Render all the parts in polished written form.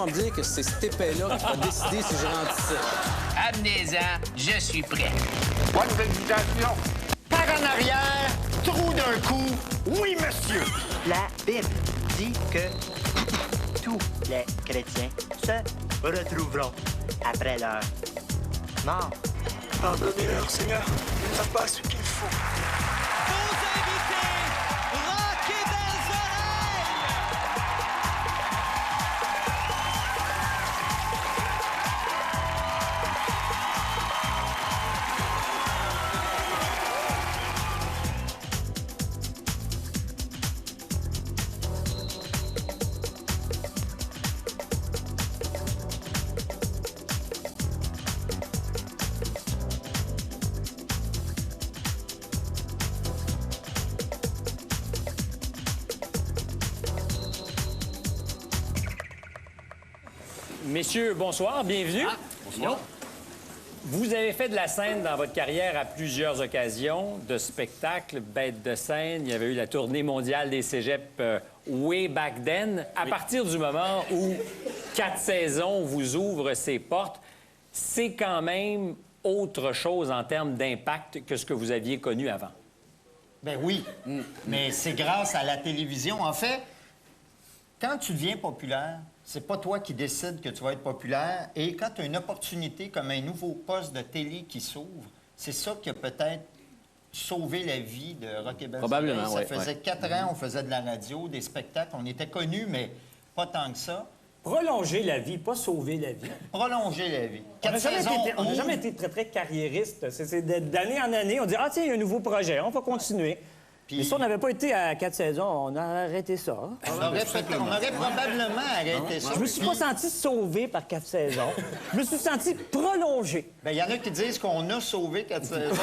laisse-moi me dire que c'est cet épais-là qui va décider si je rentre ici. Amenez-en, je suis prêt. Bonne invitation. Par en arrière, trou d'un coup, oui, monsieur. La Bible dit que tous les chrétiens se retrouveront après leur mort. Pardonnez-leur, Seigneur. Ils n'ont pas ce qu'il faut. Vos invités, rockez dans les oreilles! Messieurs, bonsoir, bienvenue. Bonsoir. Vous avez fait de la scène dans votre carrière à plusieurs occasions, de spectacles, bêtes de scène. Il y avait eu la tournée mondiale des cégeps way back then. À partir du moment où 4 saisons vous ouvrent ses portes, c'est quand même autre chose en termes d'impact que ce que vous aviez connu avant. Ben oui, mais c'est grâce à la télévision. En fait, quand tu deviens populaire, c'est pas toi qui décides que tu vas être populaire. Et quand tu as une opportunité comme un nouveau poste de télé qui s'ouvre, c'est ça qui a peut-être sauvé la vie de Rock et Belle Probablement, Soleil. oui. Ça faisait 4 ans, on faisait de la radio, des spectacles. On était connus, mais pas tant que ça. Prolonger la vie, pas sauver la vie. Prolonger la vie. On 4 n'a jamais, saisons. on n'a jamais été très, très carriériste. C'est d'année en année, on dit « Ah, tiens, il y a un nouveau projet, on va continuer. » Mais si on n'avait pas été à 4 saisons, on aurait arrêté ça. On aurait probablement arrêté ça. Je me suis pas senti sauvé par 4 saisons. Je me suis senti prolongé. Bien, il y en a qui disent qu'on a sauvé 4 saisons.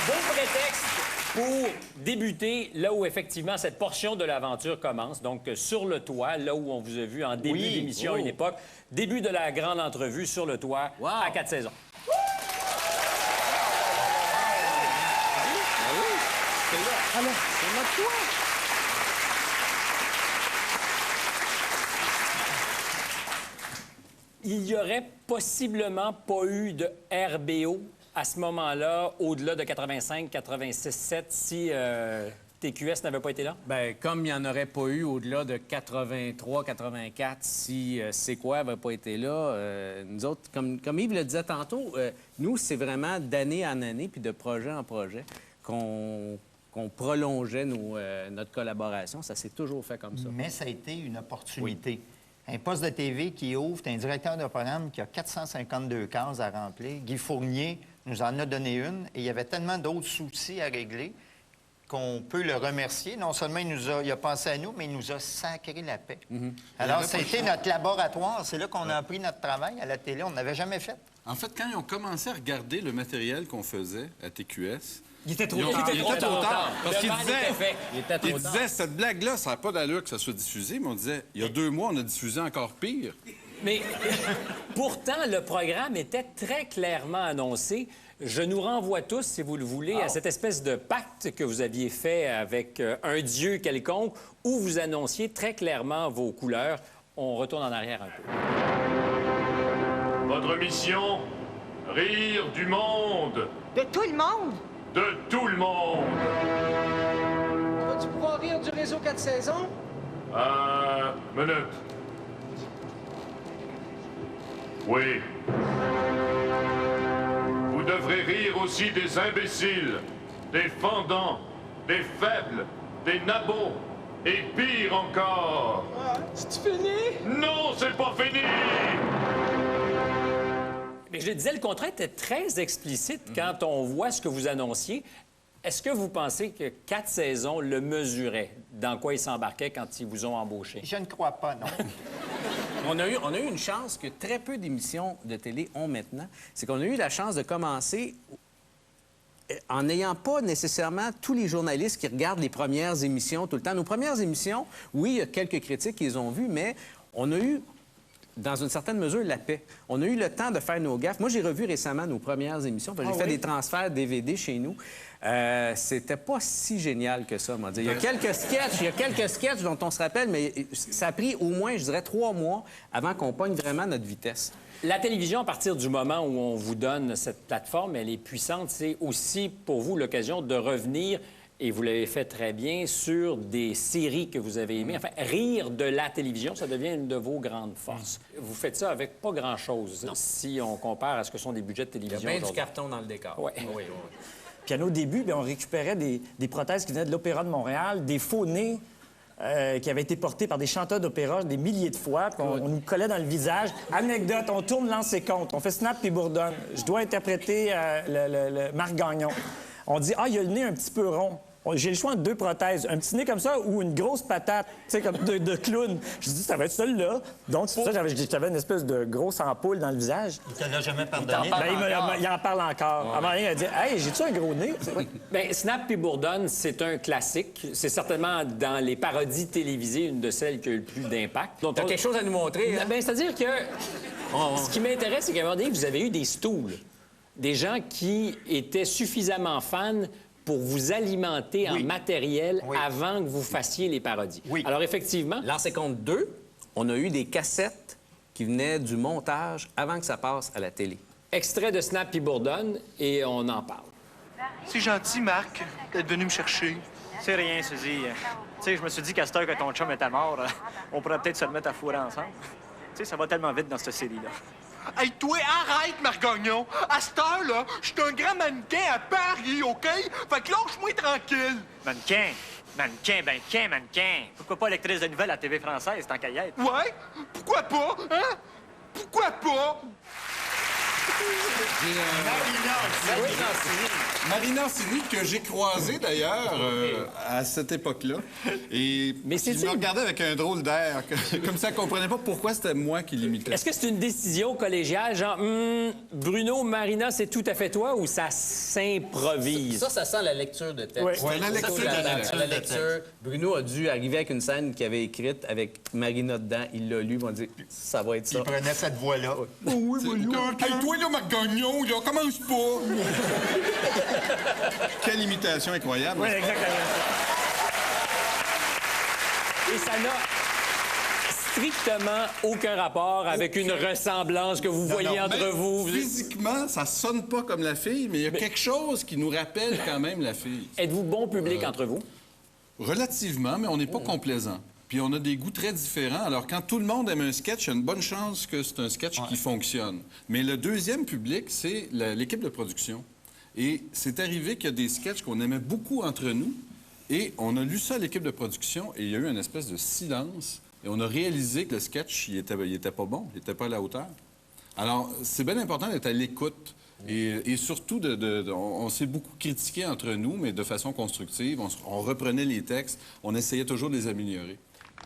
Bon prétexte pour débuter là où effectivement cette portion de l'aventure commence, donc sur le toit, là où on vous a vu en début Oui. d'émission à une époque, début de la grande entrevue sur le toit à 4 saisons. Il n'y aurait possiblement pas eu de RBO à ce moment-là, au-delà de 85, 86, 7, si TQS n'avait pas été là? Bien, comme il n'y en aurait pas eu au-delà de 83, 84, si C'est quoi n'avait pas été là, nous autres, comme Yves le disait tantôt, nous, c'est vraiment d'année en année, puis de projet en projet, qu'on prolongeait notre collaboration. Ça s'est toujours fait comme ça. Mais ça a été une opportunité. Un poste de TV qui ouvre, tu as un directeur de programme qui a 452 cases à remplir. Guy Fournier nous en a donné une et il y avait tellement d'autres soucis à régler qu'on peut le remercier. Non seulement il a pensé à nous, mais il nous a sacré la paix. Alors, ça a été notre laboratoire. C'est là qu'on a appris notre travail à la télé. On n'avait jamais fait. En fait, quand ils ont commencé à regarder le matériel qu'on faisait à TQS... Il était trop Il était trop tard. Parce qu'il Le mal était fait. il disait, cette blague-là, ça n'a pas d'allure que ça soit diffusé. Mais on disait, il y a 2 mois, on a diffusé encore pire. Mais pourtant, le programme était très clairement annoncé. Je nous renvoie tous, si vous le voulez, à cette espèce de pacte que vous aviez fait avec un dieu quelconque où vous annonciez très clairement vos couleurs. On retourne en arrière un peu. Votre mission, rire du monde. De tout le monde? De tout le monde. Vas-tu pouvoir rire du réseau 4 saisons? Minute. Oui. Vous devrez rire aussi des imbéciles, des fendants, des faibles, des nabots, et pire encore. C'est-tu fini? Non, c'est pas fini! Mais je le disais, le contrat était très explicite quand on voit ce que vous annonciez. Est-ce que vous pensez que 4 saisons le mesuraient? Dans quoi ils s'embarquaient quand ils vous ont embauché? Je ne crois pas, non. On a eu une chance que très peu d'émissions de télé ont maintenant. C'est qu'on a eu la chance de commencer en n'ayant pas nécessairement tous les journalistes qui regardent les premières émissions tout le temps. Nos premières émissions, oui, il y a quelques critiques qu'ils ont vues, mais on a eu dans une certaine mesure, la paix. On a eu le temps de faire nos gaffes. Moi, j'ai revu récemment nos premières émissions. J'ai fait des transferts DVD chez nous. C'était pas si génial que ça, m'a dit. Il y a quelques sketchs dont on se rappelle, mais ça a pris au moins, je dirais, 3 mois avant qu'on pogne vraiment notre vitesse. La télévision, à partir du moment où on vous donne cette plateforme, elle est puissante. C'est aussi pour vous l'occasion de revenir, et vous l'avez fait très bien, sur des séries que vous avez aimées. Enfin, rire de la télévision, ça devient une de vos grandes forces. Vous faites ça avec pas grand-chose, si on compare à ce que sont des budgets de télévision. Il y a bien du carton dans le décor. Ouais. Oui. Puis à nos débuts, bien, on récupérait des prothèses qui venaient de l'Opéra de Montréal, des faux nez qui avaient été portés par des chanteurs d'opéra des milliers de fois, puis on nous collait dans le visage. Anecdote, on tourne lancer compte, on fait snap puis bourdonne. Je dois interpréter le Marc Gagnon. On dit « Ah, il a le nez un petit peu rond ». J'ai le choix entre 2 prothèses, un petit nez comme ça ou une grosse patate, tu sais, comme de clown. Je dis, ça va être celle-là. Donc, c'est pour ça que j'avais une espèce de grosse ampoule dans le visage. Il te l'a jamais pardonné. Il en parle encore. À un moment donné, il a dit, hey, j'ai-tu un gros nez? Bien, Snap puis Bourdonne, c'est un classique. C'est certainement dans les parodies télévisées une de celles qui a eu le plus d'impact. T'as quelque chose à nous montrer, hein? Bien, c'est-à-dire que ce qui m'intéresse, c'est qu'à un moment donné, vous avez eu des stools. Des gens qui étaient suffisamment fans pour vous alimenter en matériel avant que vous fassiez les parodies. Oui. Alors, effectivement... Lancez compte 2, on a eu des cassettes qui venaient du montage avant que ça passe à la télé. Extrait de Snap puis Bourdonne, et on en parle. C'est gentil, Marc, d'être venu me chercher. C'est rien, Suzy. Tu sais, je me suis dit qu'à cette heure que ton chum était mort, on pourrait peut-être se le mettre à fourrer ensemble. Tu sais, ça va tellement vite dans cette série-là. Hey, toi, arrête, Marc Gagnon. À cette heure-là, je suis un grand mannequin à Paris, OK? Fait que lâche-moi tranquille. Mannequin. Pourquoi pas lectrice de nouvelles à la TV française, tant qu'à y être? Ouais? Pourquoi pas, hein? Pourquoi pas? Marina Orsini, que j'ai croisée d'ailleurs à cette époque-là. Et mais il me regardait avec un drôle d'air, comme ça, elle comprenait pas pourquoi c'était moi qui l'imitais. Est-ce que c'est une décision collégiale, genre, Bruno, Marina, c'est tout à fait toi, ou ça s'improvise? Ça sent la lecture de texte. Oui, la lecture de texte. Bruno a dû arriver avec une scène qu'il avait écrite avec Marina dedans. Il l'a lu, on dit, ça va être ça. Il prenait cette voix-là. Oui, hey, toi, là, Marc Gagnon, là, commence pas! Quelle imitation incroyable! Oui, exactement. Et ça n'a strictement aucun rapport avec une ressemblance que vous voyez entre vous. Physiquement, ça sonne pas comme la fille, mais il y a quelque chose qui nous rappelle quand même la fille. Êtes-vous bon public entre vous? Relativement, mais on n'est pas complaisant. Puis on a des goûts très différents. Alors, quand tout le monde aime un sketch, il y a une bonne chance que c'est un sketch qui fonctionne. Mais le deuxième public, c'est l'équipe de production. Et c'est arrivé qu'il y a des sketchs qu'on aimait beaucoup entre nous. Et on a lu ça à l'équipe de production et il y a eu une espèce de silence. Et on a réalisé que le sketch, il était pas bon, il n'était pas à la hauteur. Alors, c'est bien important d'être à l'écoute. Et surtout, on s'est beaucoup critiqué entre nous, mais de façon constructive. On reprenait les textes, on essayait toujours de les améliorer.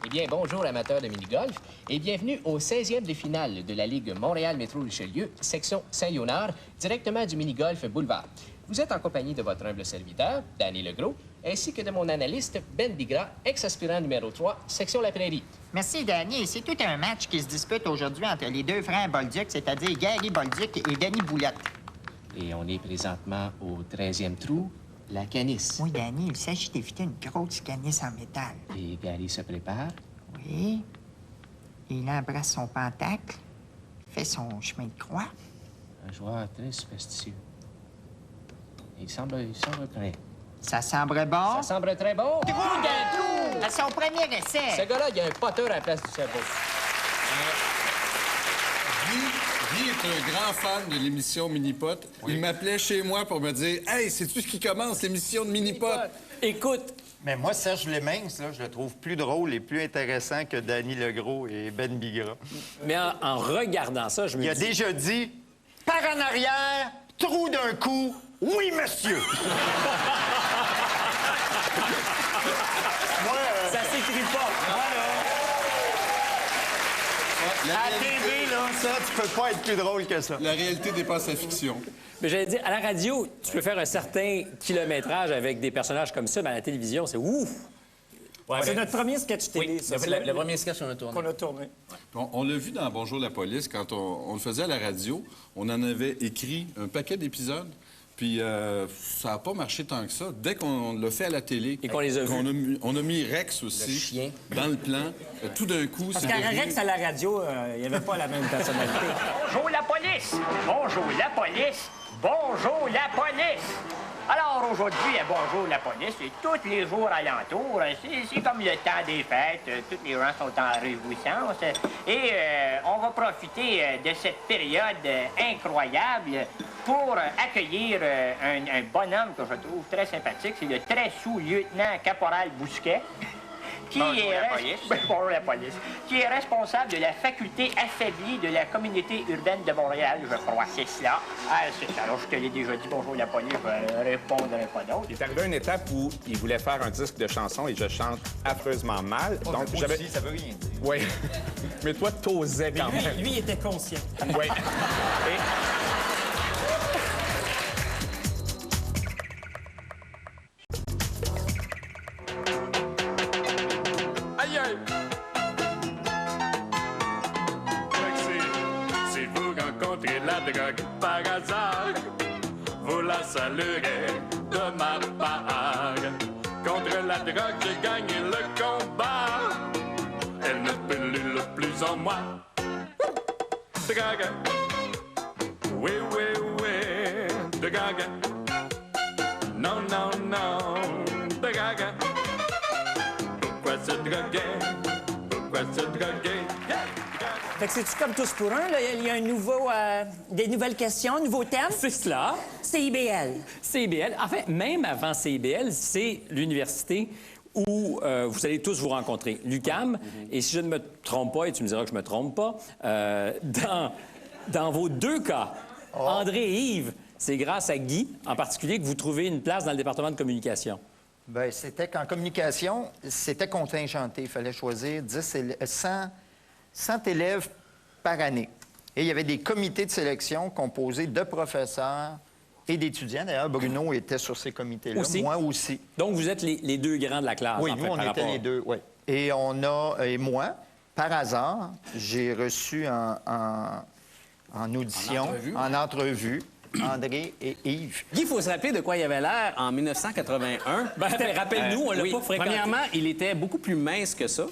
Eh bien, bonjour amateurs de mini-golf et bienvenue au 16e de finale de la Ligue Montréal Métro-Richelieu, section Saint-Léonard, directement du mini-golf Boulevard. Vous êtes en compagnie de votre humble serviteur, Danny Legros, ainsi que de mon analyste, Ben Bigra, ex-aspirant numéro 3, section La Prairie. Merci, Danny. C'est tout un match qui se dispute aujourd'hui entre les 2 frères Bolduc, c'est-à-dire Gary Bolduc et Danny Boulette. Et on est présentement au 13e trou, la canisse. Oui, Danny, il s'agit d'éviter une grosse canisse en métal. Et Gary se prépare. Oui. Il embrasse son pentacle, fait son chemin de croix. Un joueur très superstitieux. Il semble prêt. Ça semble bon? Ça semble très bon. Trou d'un trou! À son premier essai. Ce gars-là, il y a un poteur à la place du cerveau. Guy est un grand fan de l'émission Minipot. Oui. Il m'appelait chez moi pour me dire « Hey, sais-tu ce qui commence, l'émission de Minipot? » Écoute... Mais moi, Serge Leminx, là, je le trouve plus drôle et plus intéressant que Danny Legros et Ben Bigra. Mais en regardant ça, je me dis... Il a déjà dit « Par en arrière, trou d'un coup, oui, monsieur! » Ça s'écrit pas. À la TV, là, ça, tu peux pas être plus drôle que ça. La réalité dépasse la fiction. Mais j'allais dire, à la radio, tu peux faire un certain kilométrage avec des personnages comme ça, mais à la télévision, c'est ouf! C'est notre premier sketch télé, ça. C'est le premier sketch qu'on a tourné. Qu'on a tourné. On l'a vu dans Bonjour la police, quand on le faisait à la radio, on en avait écrit un paquet d'épisodes, puis ça n'a pas marché tant que ça. Dès qu'on l'a fait à la télé, et qu'on les a vus, on a mis Rex aussi dans le plan. Tout d'un coup, parce qu'à Rex, à la radio, il n'y avait pas la même personnalité. Bonjour la police! Bonjour la police! Bonjour la police! Alors aujourd'hui, à Bonjour la police, et tous les jours alentours, c'est comme le temps des fêtes, tous les gens sont en réjouissance, et on va profiter de cette période incroyable pour accueillir un bonhomme que je trouve très sympathique, c'est le très sous-lieutenant caporal Bousquet, qui est responsable de la faculté affaiblie de la communauté urbaine de Montréal, je crois. C'est cela. C'est ça. Alors, je te l'ai déjà dit, bonjour la police, je ne répondrai pas d'autre. Il est arrivé à une étape où il voulait faire un disque de chansons et je chante affreusement mal. Donc, j'avais... Aussi, ça veut rien dire. Oui. Mais toi, t'osais quand même. Lui, il était conscient. Oui. Si vous rencontrez la drogue par hasard, vous la saluerez de ma part. Contre la drogue, j'ai gagné le combat. Elle ne pullule plus en moi. Drogue, oui, oui, oui, drogue. Non, non, non, drogue. Pourquoi se droguer? Pourquoi se droguer? Fait que c'est-tu comme tous pour un, là? Il y a un nouveau, des nouvelles questions, un nouveau thème? C'est cela. CIBL. CIBL. En fait, même avant CIBL, c'est l'université où vous allez tous vous rencontrer. L'UQAM, et si je ne me trompe pas, et tu me diras que je me trompe pas, dans vos deux cas, André et Yves, c'est grâce à Guy, en particulier, que vous trouvez une place dans le département de communication. Bien, c'était qu'en communication, c'était contingenté. Il fallait choisir 100 élèves par année. Et il y avait des comités de sélection composés de professeurs et d'étudiants. D'ailleurs, Bruno était sur ces comités-là. Aussi? Moi aussi. Donc, vous êtes les deux grands de la classe. Oui, en nous, fait, on par était rapport... les deux, oui. Et moi, par hasard, j'ai reçu en audition, en entrevue, André et Yves. Guy, il faut se rappeler de quoi il avait l'air en 1981. Rappelle-nous, on l'a pas fréquenté. Premièrement, il était beaucoup plus mince que ça.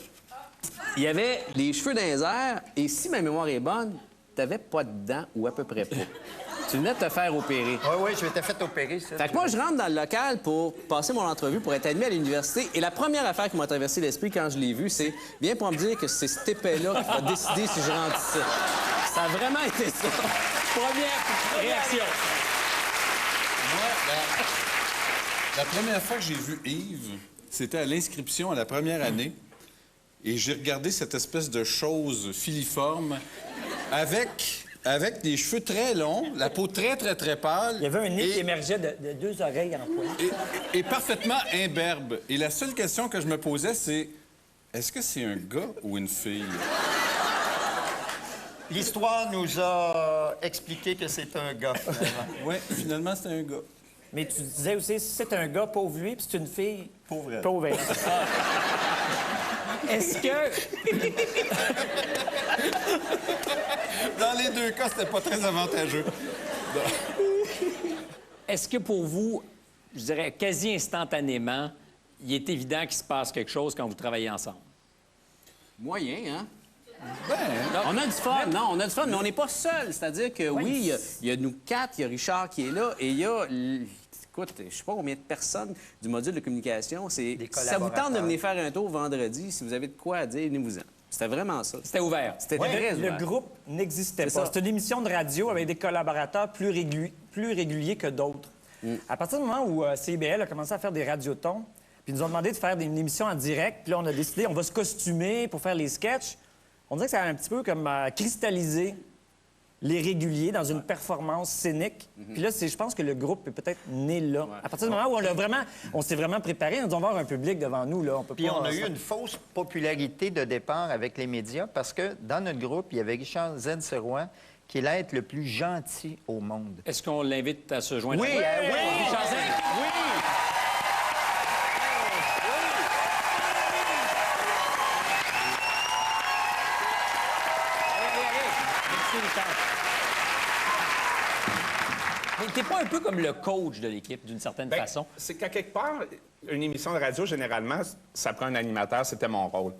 Il avait les cheveux dans les airs, et si ma mémoire est bonne, t'avais pas de dents, ou à peu près pas. Tu venais de te faire opérer. Oui, je m'étais fait opérer, ça. Fait que moi, je rentre dans le local pour passer mon entrevue, pour être admis à l'université, et la première affaire qui m'a traversé l'esprit quand je l'ai vu, c'est « Viens pour me dire que c'est cet épais-là qui va décider si je rentre ici. » Ça a vraiment été ça. Première réaction. Moi, la première fois que j'ai vu Yves, c'était à l'inscription à la première année. Et j'ai regardé cette espèce de chose filiforme avec des cheveux très longs, la peau très, très, très pâle. Il y avait un nez qui émergeait de deux oreilles en pointe. Et parfaitement imberbe. Et la seule question que je me posais, c'est est-ce que c'est un gars ou une fille? L'histoire nous a expliqué que c'est un gars, finalement. Oui, finalement, c'est un gars. Mais tu disais aussi, si c'est un gars, pauvre lui, puis c'est une fille... Pauvre elle. Pauvre elle. Est-ce que... Dans les deux cas, c'était pas très avantageux. Est-ce que pour vous, je dirais quasi instantanément, il est évident qu'il se passe quelque chose quand vous travaillez ensemble? Moyen, hein? Ben, on a du fun, non, on a du fun, mais on n'est pas seul. C'est-à-dire que oui, il y a nous quatre, il y a Richard qui est là, et il y a... Écoute, je sais pas combien de personnes du module de communication. Si ça vous tente de venir faire un tour vendredi, si vous avez de quoi à dire, venez-vous-en. C'était vraiment ça. C'était ouvert. C'était très ouvert. Le groupe n'existait pas. C'était une émission de radio avec des collaborateurs plus réguliers que d'autres. À partir du moment où CIBL a commencé à faire des radiotons, puis ils nous ont demandé de faire une émission en direct, puis là, on a décidé, on va se costumer pour faire les sketchs. On dirait que ça a un petit peu comme cristallisé les réguliers dans une performance scénique. Puis là, je pense que le groupe est peut-être né là. À partir du moment où on s'est vraiment préparé, on doit avoir un public devant nous. Là. On a eu une fausse popularité de départ avec les médias parce que dans notre groupe, il y avait Richard Z. Serrois qui est l'être le plus gentil au monde. Est-ce qu'on l'invite à se joindre? Oui, oui! Richard Z. Oui! t'es pas un peu comme le coach de l'équipe, d'une certaine façon? C'est qu'à quelque part, une émission de radio, généralement, ça prend un animateur. C'était mon rôle.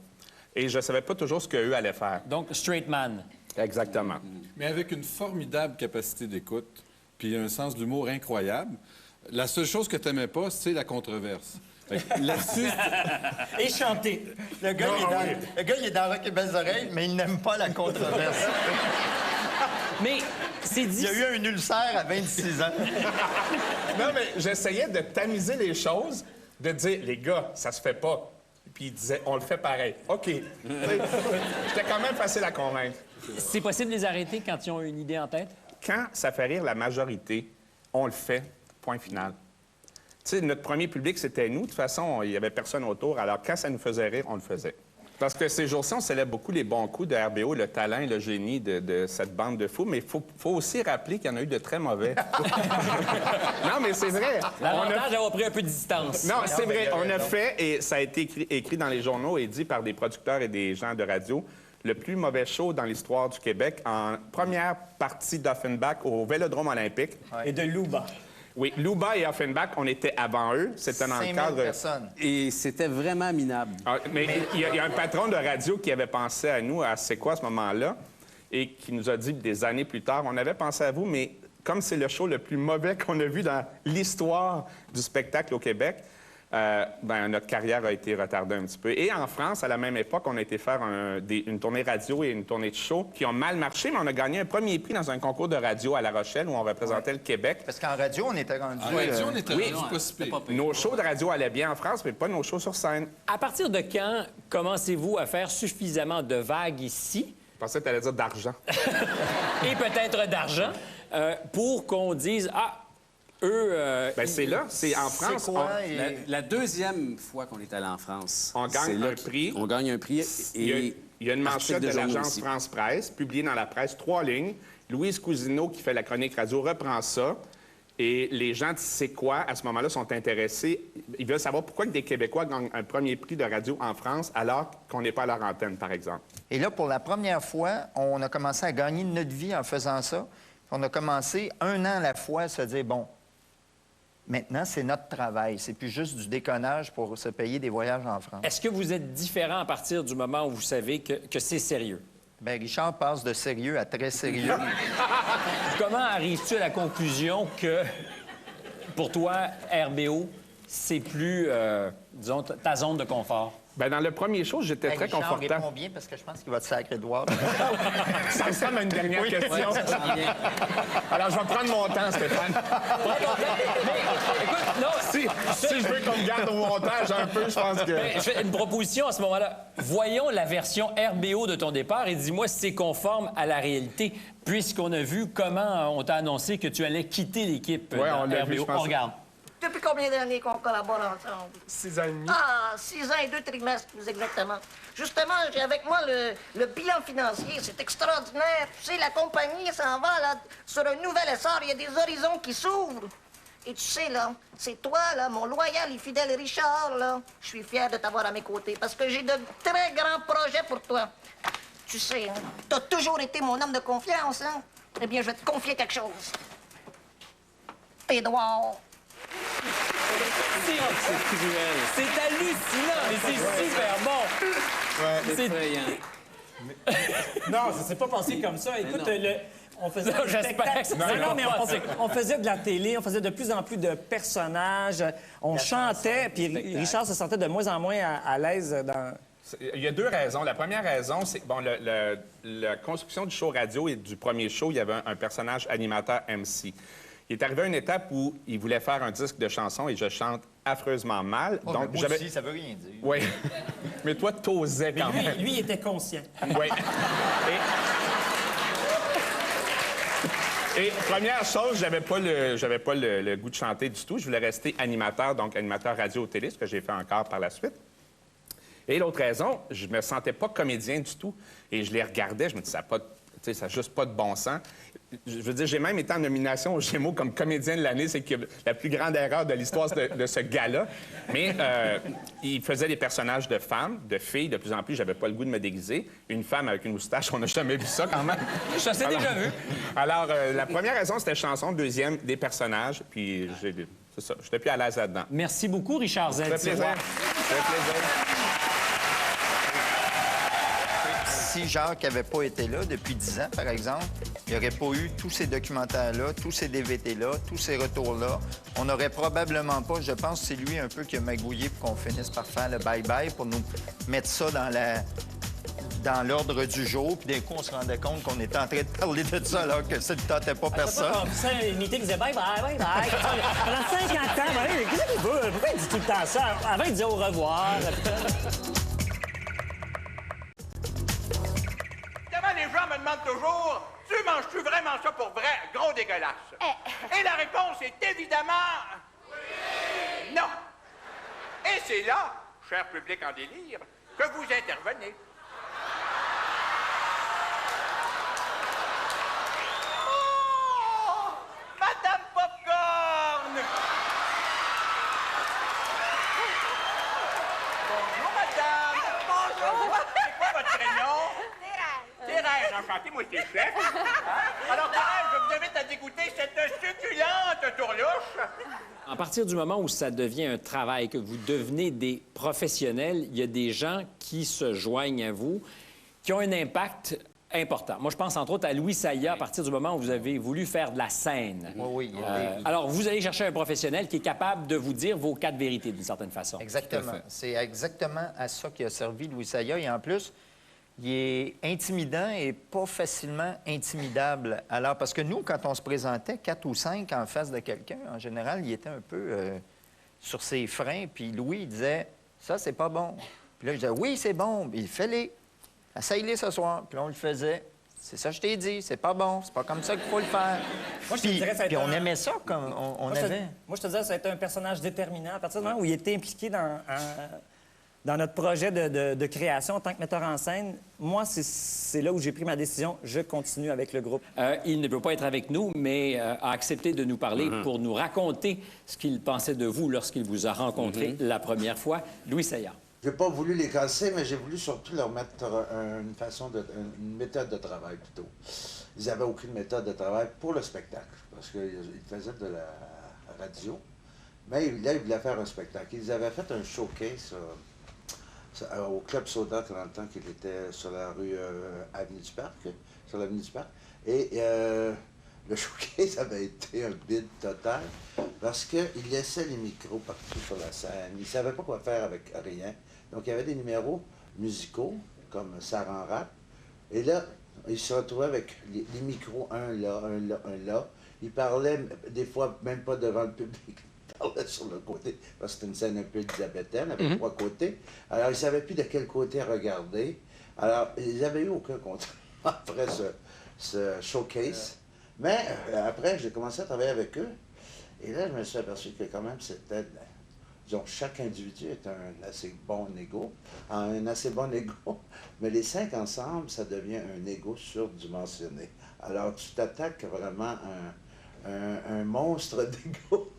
Et je savais pas toujours ce qu'eux allaient faire. Donc, straight man. Exactement. Mais avec une formidable capacité d'écoute, puis un sens de l'humour incroyable, la seule chose que tu n'aimais pas, c'est la controverse. Là-dessus... Et chanter. Le gars, il est dans Rock et Belles Oreilles, mais il n'aime pas la controverse. Mais c'est dit... Il y a eu un ulcère à 26 ans. Non, mais j'essayais de tamiser les choses, de dire, les gars, ça se fait pas. Puis il disait, on le fait pareil. OK. J'étais quand même facile à convaincre. C'est possible de les arrêter quand ils ont une idée en tête? Quand ça fait rire la majorité, on le fait, point final. Tu sais, notre premier public, c'était nous. De toute façon, il n'y avait personne autour. Alors, quand ça nous faisait rire, on le faisait. Parce que ces jours-ci, on célèbre beaucoup les bons coups de RBO, le talent et le génie de cette bande de fous. Mais il faut aussi rappeler qu'il y en a eu de très mauvais. Non, mais c'est vrai. L'avantage d'avoir pris un peu de distance. Non, c'est vrai. On a fait, et ça a été écrit dans les journaux et dit par des producteurs et des gens de radio, le plus mauvais show dans l'histoire du Québec en première partie d'Offenbach au Vélodrome olympique. Et de Luba. Oui, Luba et Offenbach, on était avant eux. C'était dans le cadre... personnes. Et c'était vraiment minable. Ah, mais il y a un patron de radio qui avait pensé à nous, à C'est quoi à ce moment-là, et qui nous a dit des années plus tard, on avait pensé à vous, mais comme c'est le show le plus mauvais qu'on a vu dans l'histoire du spectacle au Québec, notre carrière a été retardée un petit peu. Et en France, à la même époque, on a été faire une tournée radio et une tournée de show qui ont mal marché, mais on a gagné un premier prix dans un concours de radio à La Rochelle où on représentait le Québec. Parce qu'en radio, on était rendu... En radio, on était rendu pas si pire. Nos shows de radio allaient bien en France, mais pas nos shows sur scène. À partir de quand commencez-vous à faire suffisamment de vagues ici? Je pensais que tu allais dire d'argent. Et peut-être d'argent, pour qu'on dise, eux... c'est là, c'est en France. Quoi, La deuxième fois qu'on est allé en France. On gagne un prix. On gagne un prix. Il y a une manchette de journaux l'agence aussi. France Presse, publiée dans la presse, 3 lignes. Louise Cousineau, qui fait la chronique radio, reprend ça. Et les gens de C'est quoi, à ce moment-là, sont intéressés. Ils veulent savoir pourquoi que des Québécois gagnent un premier prix de radio en France alors qu'on n'est pas à leur antenne, par exemple. Et là, pour la première fois, on a commencé à gagner notre vie en faisant ça. On a commencé 1 an à la fois à se dire, bon, maintenant, c'est notre travail. C'est plus juste du déconnage pour se payer des voyages en France. Est-ce que vous êtes différent à partir du moment où vous savez que c'est sérieux? Bien, Richard passe de sérieux à très sérieux. Comment arrives-tu à la conclusion que, pour toi, RBO, c'est plus, disons, ta zone de confort? Bien, dans le premier show, j'étais très Richard, confortable. réponds bien parce que je pense qu'il va te sacrer de voir. Ça ressemble à une dernière question. Alors, je vais prendre mon temps, Stéphane. Écoute, non, Si je veux qu'on me garde au montage un peu, je pense que... je fais une proposition à ce moment-là. Voyons la version RBO de ton départ et dis-moi si c'est conforme à la réalité, puisqu'on a vu comment on t'a annoncé que tu allais quitter l'équipe Ouais, dans on l'a RBO. vu, je pense. On regarde. Depuis combien d'années qu'on collabore ensemble? 6 ans et demi. Ah, 6 ans et 2 trimestres, plus exactement. Justement, j'ai avec moi le bilan financier. C'est extraordinaire. Tu sais, la compagnie s'en va là, sur un nouvel essor. Il y a des horizons qui s'ouvrent. Et tu sais, là, c'est toi, là, mon loyal et fidèle Richard, là. Je suis fier de t'avoir à mes côtés parce que j'ai de très grands projets pour toi. Tu sais, hein, t'as toujours été mon homme de confiance, hein? Eh bien, je vais te confier quelque chose. Édouard. C'est cruel. C'est hallucinant, mais c'est super bon. C'est effrayant. Non, ça s'est pas passé comme ça. Écoute, on faisait Non, des j'espère spectacles. que ça Non, s'est non, pas mais passé. on faisait de la télé, on faisait de plus en plus de personnages, on chantait, puis Richard se sentait de moins en moins à l'aise dans... Il y a 2 raisons. La première raison, c'est bon, la construction du show radio et du premier show, il y avait un personnage animateur MC. Il est arrivé à une étape où il voulait faire un disque de chansons et je chante affreusement mal. Oh, donc moi aussi, ça veut rien dire. Oui. Mais toi, t'osais quand même. Lui, il était conscient. Oui. Et première chose, j'avais pas le goût de chanter du tout. Je voulais rester animateur, donc animateur radio-télé, ce que j'ai fait encore par la suite. Et l'autre raison, je me sentais pas comédien du tout. Et je les regardais, je me disais, ça n'a pas sais, ça n'a juste pas de bon sens. Je veux dire, j'ai même été en nomination aux Gémeaux comme comédien de l'année. C'est la plus grande erreur de l'histoire de ce gars-là. Mais il faisait des personnages de femmes, de filles. De plus en plus, j'avais pas le goût de me déguiser. Une femme avec une moustache, on n'a jamais vu ça quand même. Ça s'est déjà vu. Alors, la première raison, c'était chanson. Deuxième, des personnages. Puis, c'est ça. J'étais plus à l'aise là-dedans. Merci beaucoup, Richard Z. Ça fait plaisir. Ça fait plaisir. Si Jacques n'avait pas été là depuis 10 ans, par exemple, il n'y aurait pas eu tous ces documentaires-là, tous ces DVT-là, tous ces retours-là. On n'aurait probablement pas, je pense que c'est lui un peu qui a magouillé pour qu'on finisse par faire le bye-bye, pour nous mettre ça dans l'ordre du jour. Puis d'un coup, on se rendait compte qu'on était en train de parler de ça, alors que ça ne tentait pas personne. C'est une meeting qui disait bye-bye, bye-bye. Pendant 50 ans, qu'est-ce qu'il veut? Pourquoi il dit tout le temps ça? Avant, il disait au revoir. Les gens me demandent toujours, tu manges-tu vraiment ça pour vrai? Gros dégueulasse. Et la réponse est évidemment... Oui! Non. Et c'est là, cher public en délire, que vous intervenez. Oh! Madame Popcorn! Bonjour, madame. Bonjour. C'est quoi votre prénom? Thérèse, enchanté, moi, c'est chef. Alors, Thérèse, je vous invite à dégoûter cette succulente tourlouche. À partir du moment où ça devient un travail, que vous devenez des professionnels, il y a des gens qui se joignent à vous, qui ont un impact important. Moi, je pense entre autres à Louis Saya, à partir du moment où vous avez voulu faire de la scène. Oui. Alors, vous allez chercher un professionnel qui est capable de vous dire vos 4 vérités, d'une certaine façon. Exactement. C'est exactement à ça qu'il a servi Louis Saya. Et en plus, il est intimidant et pas facilement intimidable. Alors, parce que nous, quand on se présentait 4 ou 5 en face de quelqu'un, en général, il était un peu sur ses freins. Puis Louis, il disait, ça, c'est pas bon. Puis là, je disais, oui, c'est bon. Puis il fais-les. Essaye-les ce soir. Puis là, on le faisait. C'est ça que je t'ai dit. C'est pas bon. C'est pas comme ça qu'il faut le faire. Moi, je te dirais, ça a été on aimait ça comme on avait. Moi, je te disais, ça a été un personnage déterminant. À partir du moment où il était impliqué dans notre projet de création en tant que metteur en scène, moi, c'est là où j'ai pris ma décision. Je continue avec le groupe. Il ne peut pas être avec nous, mais a accepté de nous parler pour nous raconter ce qu'il pensait de vous lorsqu'il vous a rencontré la première fois. Louis Saya. J'ai pas voulu les casser, mais j'ai voulu surtout leur mettre une méthode de travail, plutôt. Ils n'avaient aucune méthode de travail pour le spectacle, parce qu'ils faisaient de la radio. Mais là, ils voulaient faire un spectacle. Ils avaient fait un showcase au Club Soda, dans le temps qu'il était sur la rue Avenue du Parc, sur l'avenue du Parc. Et le showcase avait été un bide total, parce qu'ils laissaient les micros partout sur la scène. Ils ne savaient pas quoi faire avec rien. Donc, il y avait des numéros musicaux, comme Ça rend rap. Et là, ils se retrouvaient avec les micros, un là, un là, un là. Ils parlaient, des fois, même pas devant le public. Ils parlaient sur le côté, parce que c'était une scène un peu élisabéthaine, avec 3 côtés. Alors, ils ne savaient plus de quel côté regarder. Alors, ils n'avaient eu aucun contrôle après ce showcase. Mais après, j'ai commencé à travailler avec eux. Et là, je me suis aperçu que quand même, c'était... Disons, chaque individu est un assez bon ego, mais les 5 ensemble, ça devient un ego surdimensionné. Alors, tu t'attaques vraiment à un monstre d'ego.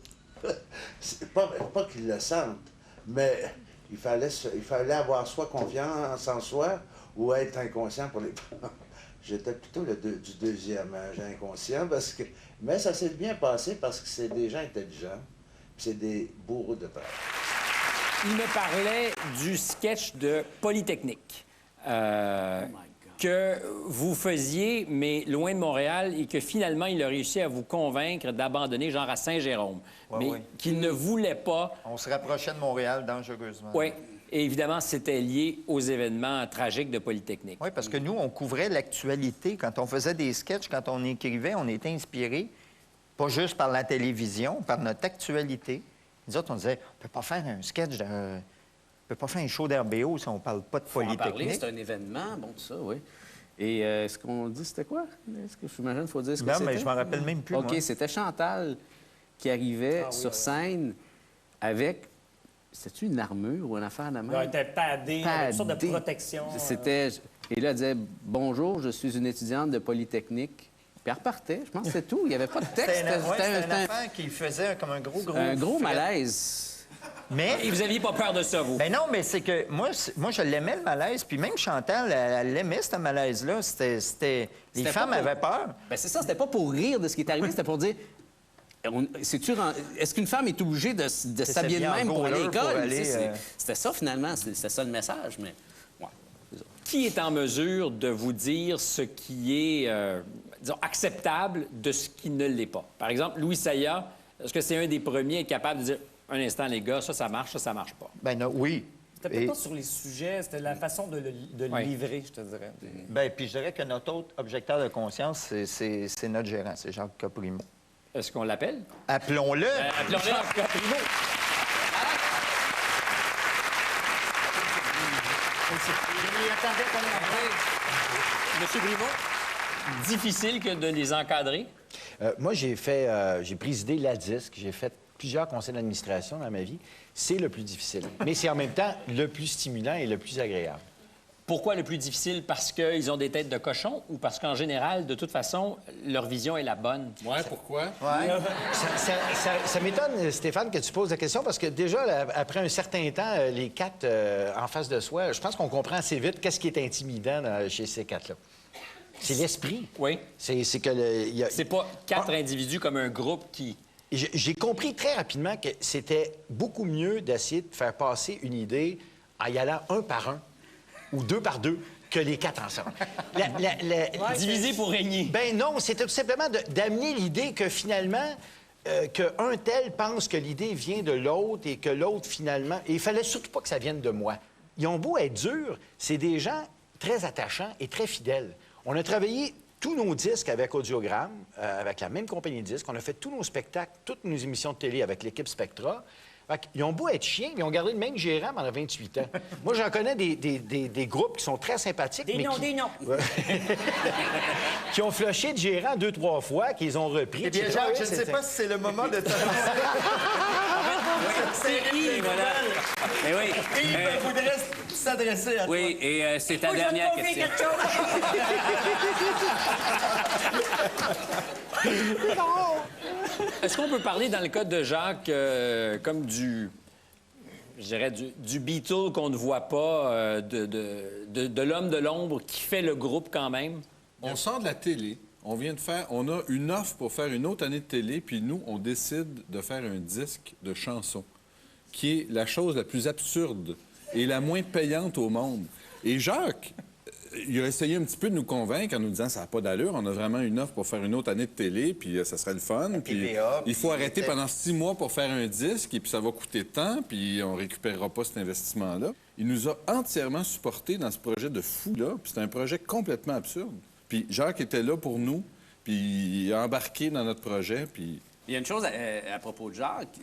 C'est pas qu'ils le sentent, mais il fallait avoir soit confiance en soi ou être inconscient pour les prendre. J'étais plutôt du deuxième âge inconscient, mais ça s'est bien passé parce que c'est des gens intelligents. C'est des bourreaux de peur. Il me parlait du sketch de Polytechnique que vous faisiez, mais loin de Montréal, et que finalement, il a réussi à vous convaincre d'abandonner, genre à Saint-Jérôme, qu'il ne voulait pas... On se rapprochait de Montréal dangereusement. Oui, et évidemment, c'était lié aux événements tragiques de Polytechnique. Oui, parce que nous, on couvrait l'actualité. Quand on faisait des sketchs, quand on écrivait, on était inspirés pas juste par la télévision, par notre actualité. Nous autres, on disait, on ne peut pas faire un sketch, on ne peut pas faire un show d'RBO si on ne parle pas de Polytechnique. C'est un événement, bon, tout ça, oui. Et ce qu'on dit, c'était quoi? Est-ce que j'imagine qu'il faut dire ce que c'était? Non, mais je m'en rappelle même plus, OK, moi. c'était Chantal qui arrivait sur scène avec C'était-tu une armure ou une affaire de même? Elle était padée, avec une sorte de protection. C'était... Et là, elle disait « Bonjour, je suis une étudiante de Polytechnique ». Puis elle repartait. Je pense que c'était tout. Il n'y avait pas de texte. C'était un enfant qui faisait comme un gros un gros fret. malaise. Mais... Et vous n'aviez pas peur de ça, vous? Ben non, mais c'est que moi, je l'aimais, le malaise. Puis même Chantal, elle l'aimait, ce malaise-là. Les femmes avaient peur. Ben c'est ça, c'était pas pour rire de ce qui est arrivé, c'était pour dire... Est-ce qu'une femme est obligée de s'habiller de même pour aller à l'école? C'était ça, finalement. C'était ça, le message, mais... Ouais, c'est ça. Qui est en mesure de vous dire ce qui est, disons, acceptable de ce qui ne l'est pas? Par exemple, Louis Saya, est-ce que c'est un des premiers à être capable de dire « Un instant, les gars, ça marche, ça marche pas? » Ben non, oui. C'était peut-être pas sur les sujets, c'était la façon de le livrer, je te dirais. Bien, puis je dirais que notre autre objecteur de conscience, c'est notre gérant, c'est Jacques Caprimo. Est-ce qu'on l'appelle? Appelons-le! Appelons-le Jacques Caprimo. Monsieur Grimaud, difficile que de les encadrer? Moi, j'ai présidé la DISC, j'ai fait plusieurs conseils d'administration dans ma vie. C'est le plus difficile. Mais c'est en même temps le plus stimulant et le plus agréable. Pourquoi le plus difficile? Parce qu'ils ont des têtes de cochon ou parce qu'en général, de toute façon, leur vision est la bonne? Ouais, pourquoi? Ouais. Ça m'étonne, Stéphane, que tu poses la question parce que déjà, après un certain temps, les quatre en face de soi, je pense qu'on comprend assez vite qu'est-ce qui est intimidant chez ces quatre-là. C'est l'esprit. Oui. C'est que c'est pas quatre individus comme un groupe qui... J'ai compris très rapidement que c'était beaucoup mieux d'essayer de faire passer une idée en y allant un par un ou deux par deux que les quatre ensemble. Diviser pour régner. Ben non, c'était tout simplement d'amener l'idée que finalement, qu'un tel pense que l'idée vient de l'autre et que l'autre finalement... Et il fallait surtout pas que ça vienne de moi. Ils ont beau être durs, c'est des gens très attachants et très fidèles. On a travaillé tous nos disques avec Audiogramme, avec la même compagnie de disques. On a fait tous nos spectacles, toutes nos émissions de télé avec l'équipe Spectra. Ils ont beau être chiens, mais ils ont gardé le même gérant pendant 28 ans. Moi, j'en connais des groupes qui sont très sympathiques. Des noms. Qui ont flushé de gérant 2-3 fois, qu'ils ont repris. Eh bien, Jacques, je ne sais pas si c'est le moment de te C'est qui, voilà? Mais oui. Il voudrait s'adresser à toi. Oui, et c'est ta dernière question. Est-ce qu'on peut parler, dans le cas de Jacques, comme je dirais, du Beatle qu'on ne voit pas, de l'homme de l'ombre qui fait le groupe quand même? On sort de la télé. On a une offre pour faire une autre année de télé, puis nous, on décide de faire un disque de chansons, qui est la chose la plus absurde et la moins payante au monde. Et Jacques, il a essayé un petit peu de nous convaincre en nous disant « ça n'a pas d'allure, on a vraiment une offre pour faire une autre année de télé, puis ça serait le fun, puis il faut arrêter pendant 6 mois pour faire un disque, et puis ça va coûter tant, puis on récupérera pas cet investissement-là. » Il nous a entièrement supportés dans ce projet de fou-là, puis c'est un projet complètement absurde. Puis Jacques était là pour nous, puis il a embarqué dans notre projet, puis... Il y a une chose à propos de Jacques.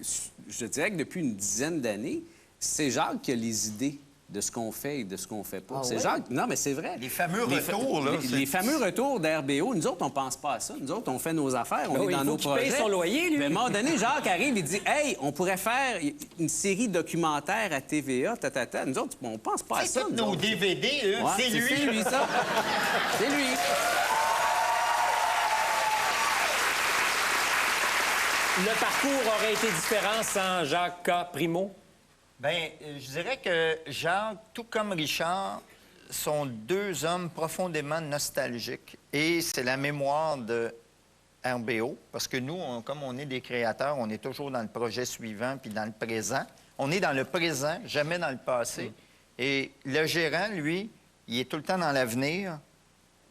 Je dirais que depuis une dizaine d'années, c'est Jacques qui a les idées de ce qu'on fait et de ce qu'on fait pas. Ah c'est ouais? Jacques... Non, mais c'est vrai. Les fameux retours, là. Les fameux retours d'RBO, nous autres, on pense pas à ça. Nous autres, on fait nos affaires, on est dans nos projets. Il paye son loyer, lui. Mais à un moment donné, Jacques arrive et dit « Hey, on pourrait faire une série documentaire à TVA, tatata. » Nous autres, on pense pas à ça. C'est tous nos DVD, là. Ouais, c'est lui. C'est lui, ça. C'est lui. Le parcours aurait été différent sans Jacques Caprimo? Bien, je dirais que Jacques, tout comme Richard, sont deux hommes profondément nostalgiques. Et c'est la mémoire de RBO, parce que nous, comme on est des créateurs, on est toujours dans le projet suivant puis dans le présent. On est dans le présent, jamais dans le passé. Et le gérant, lui, il est tout le temps dans l'avenir,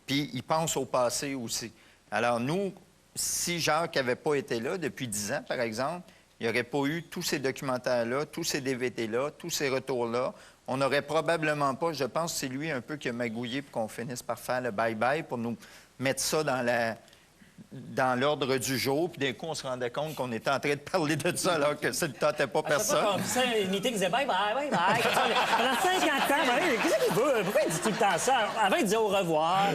puis il pense au passé aussi. Alors nous, si Jacques n'avait pas été là depuis 10 ans, par exemple, il n'y aurait pas eu tous ces documentaires-là, tous ces DVD-là, tous ces retours-là. On n'aurait probablement pas, je pense que c'est lui un peu qui a magouillé pour qu'on finisse par faire le bye-bye, pour nous mettre ça dans l'ordre du jour. Puis d'un coup, on se rendait compte qu'on était en train de parler de ça alors que ça ne tentait pas personne. On faisait un meeting, il disait bye-bye, bye-bye. Pendant 50 ans, qu'est-ce qu'il veut? Pourquoi il dit tout le temps ça? Avant, il disait au revoir.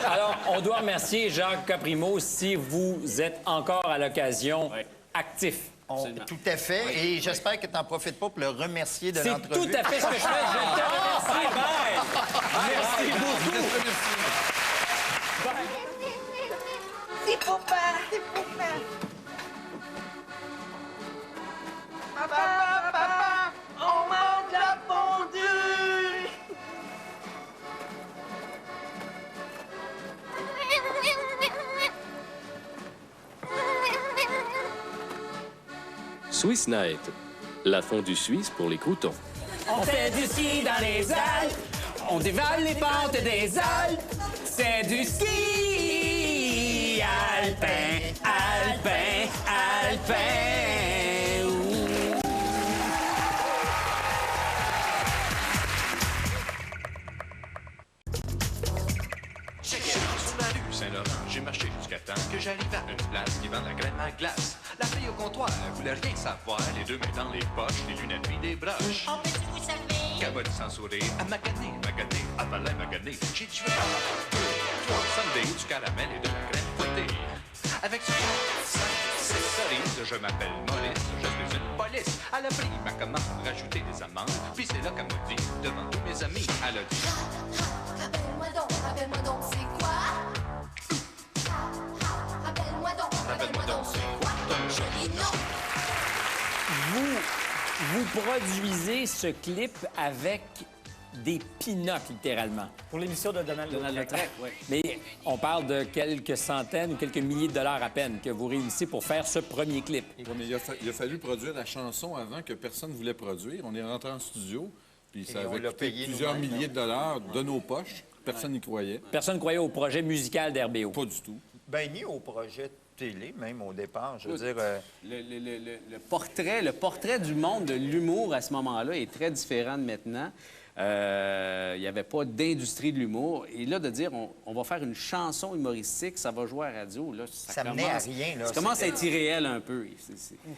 Alors, on doit remercier Jacques Caprimo si vous êtes encore à l'occasion actif. Tout à fait. Oui, et j'espère que tu n'en profites pas pour le remercier de l'entrevue. C'est tout à fait ce que je fais. Je te remercie. Bye. Merci beaucoup. C'est papa, c'est papa. Papa, on mange la fondue. Swiss Night, la fondue suisse pour les croûtons. On fait du ski dans les Alpes, on dévale les pentes des Alpes. C'est du ski alpin, alpin, alpin. Ouh. Chaque année sur la rue Saint-Laurent, j'ai marché jusqu'à temps que j'arrive à une place qui vend la crème à glace. La fille au comptoir voulait rien savoir, les deux mains dans les poches, les lunettes puis des broches. En petit vous savez. Cabot sans sourire, à maganer, avaler, maganer. J'ai dit, je veux pas trois sundaes, du caramel et de la crème fouettée. Avec ce c'est cerise, je m'appelle Maurice, je suis une police. Elle a pris ma commande, rajouté des amandes, puis c'est là qu'elle m'a dit, devant tous mes amis, elle a dit. Rappelle-moi donc, c'est quoi? Rappelle-moi donc, c'est quoi ton joli nom? Vous produisez ce clip avec des peanuts, littéralement. Pour l'émission de Donald Lautrec, oui. Mais on parle de quelques centaines ou quelques milliers de dollars à peine que vous réunissez pour faire ce premier clip. Oui, mais il a fallu produire la chanson avant que personne ne voulait produire. On est rentré en studio, puis ça avait coûté plusieurs milliers de dollars de nos poches. Personne n'y croyait. Personne ne croyait au projet musical d'RBO. Pas du tout. Ben ni au projet télé, même au départ. Je veux dire... Le portrait du monde de l'humour à ce moment-là est très différent de maintenant. Il n'y avait pas d'industrie de l'humour. Et là, de dire, on va faire une chanson humoristique, ça va jouer à la radio, là, ça menait à rien. Là, ça commence à être irréel un peu.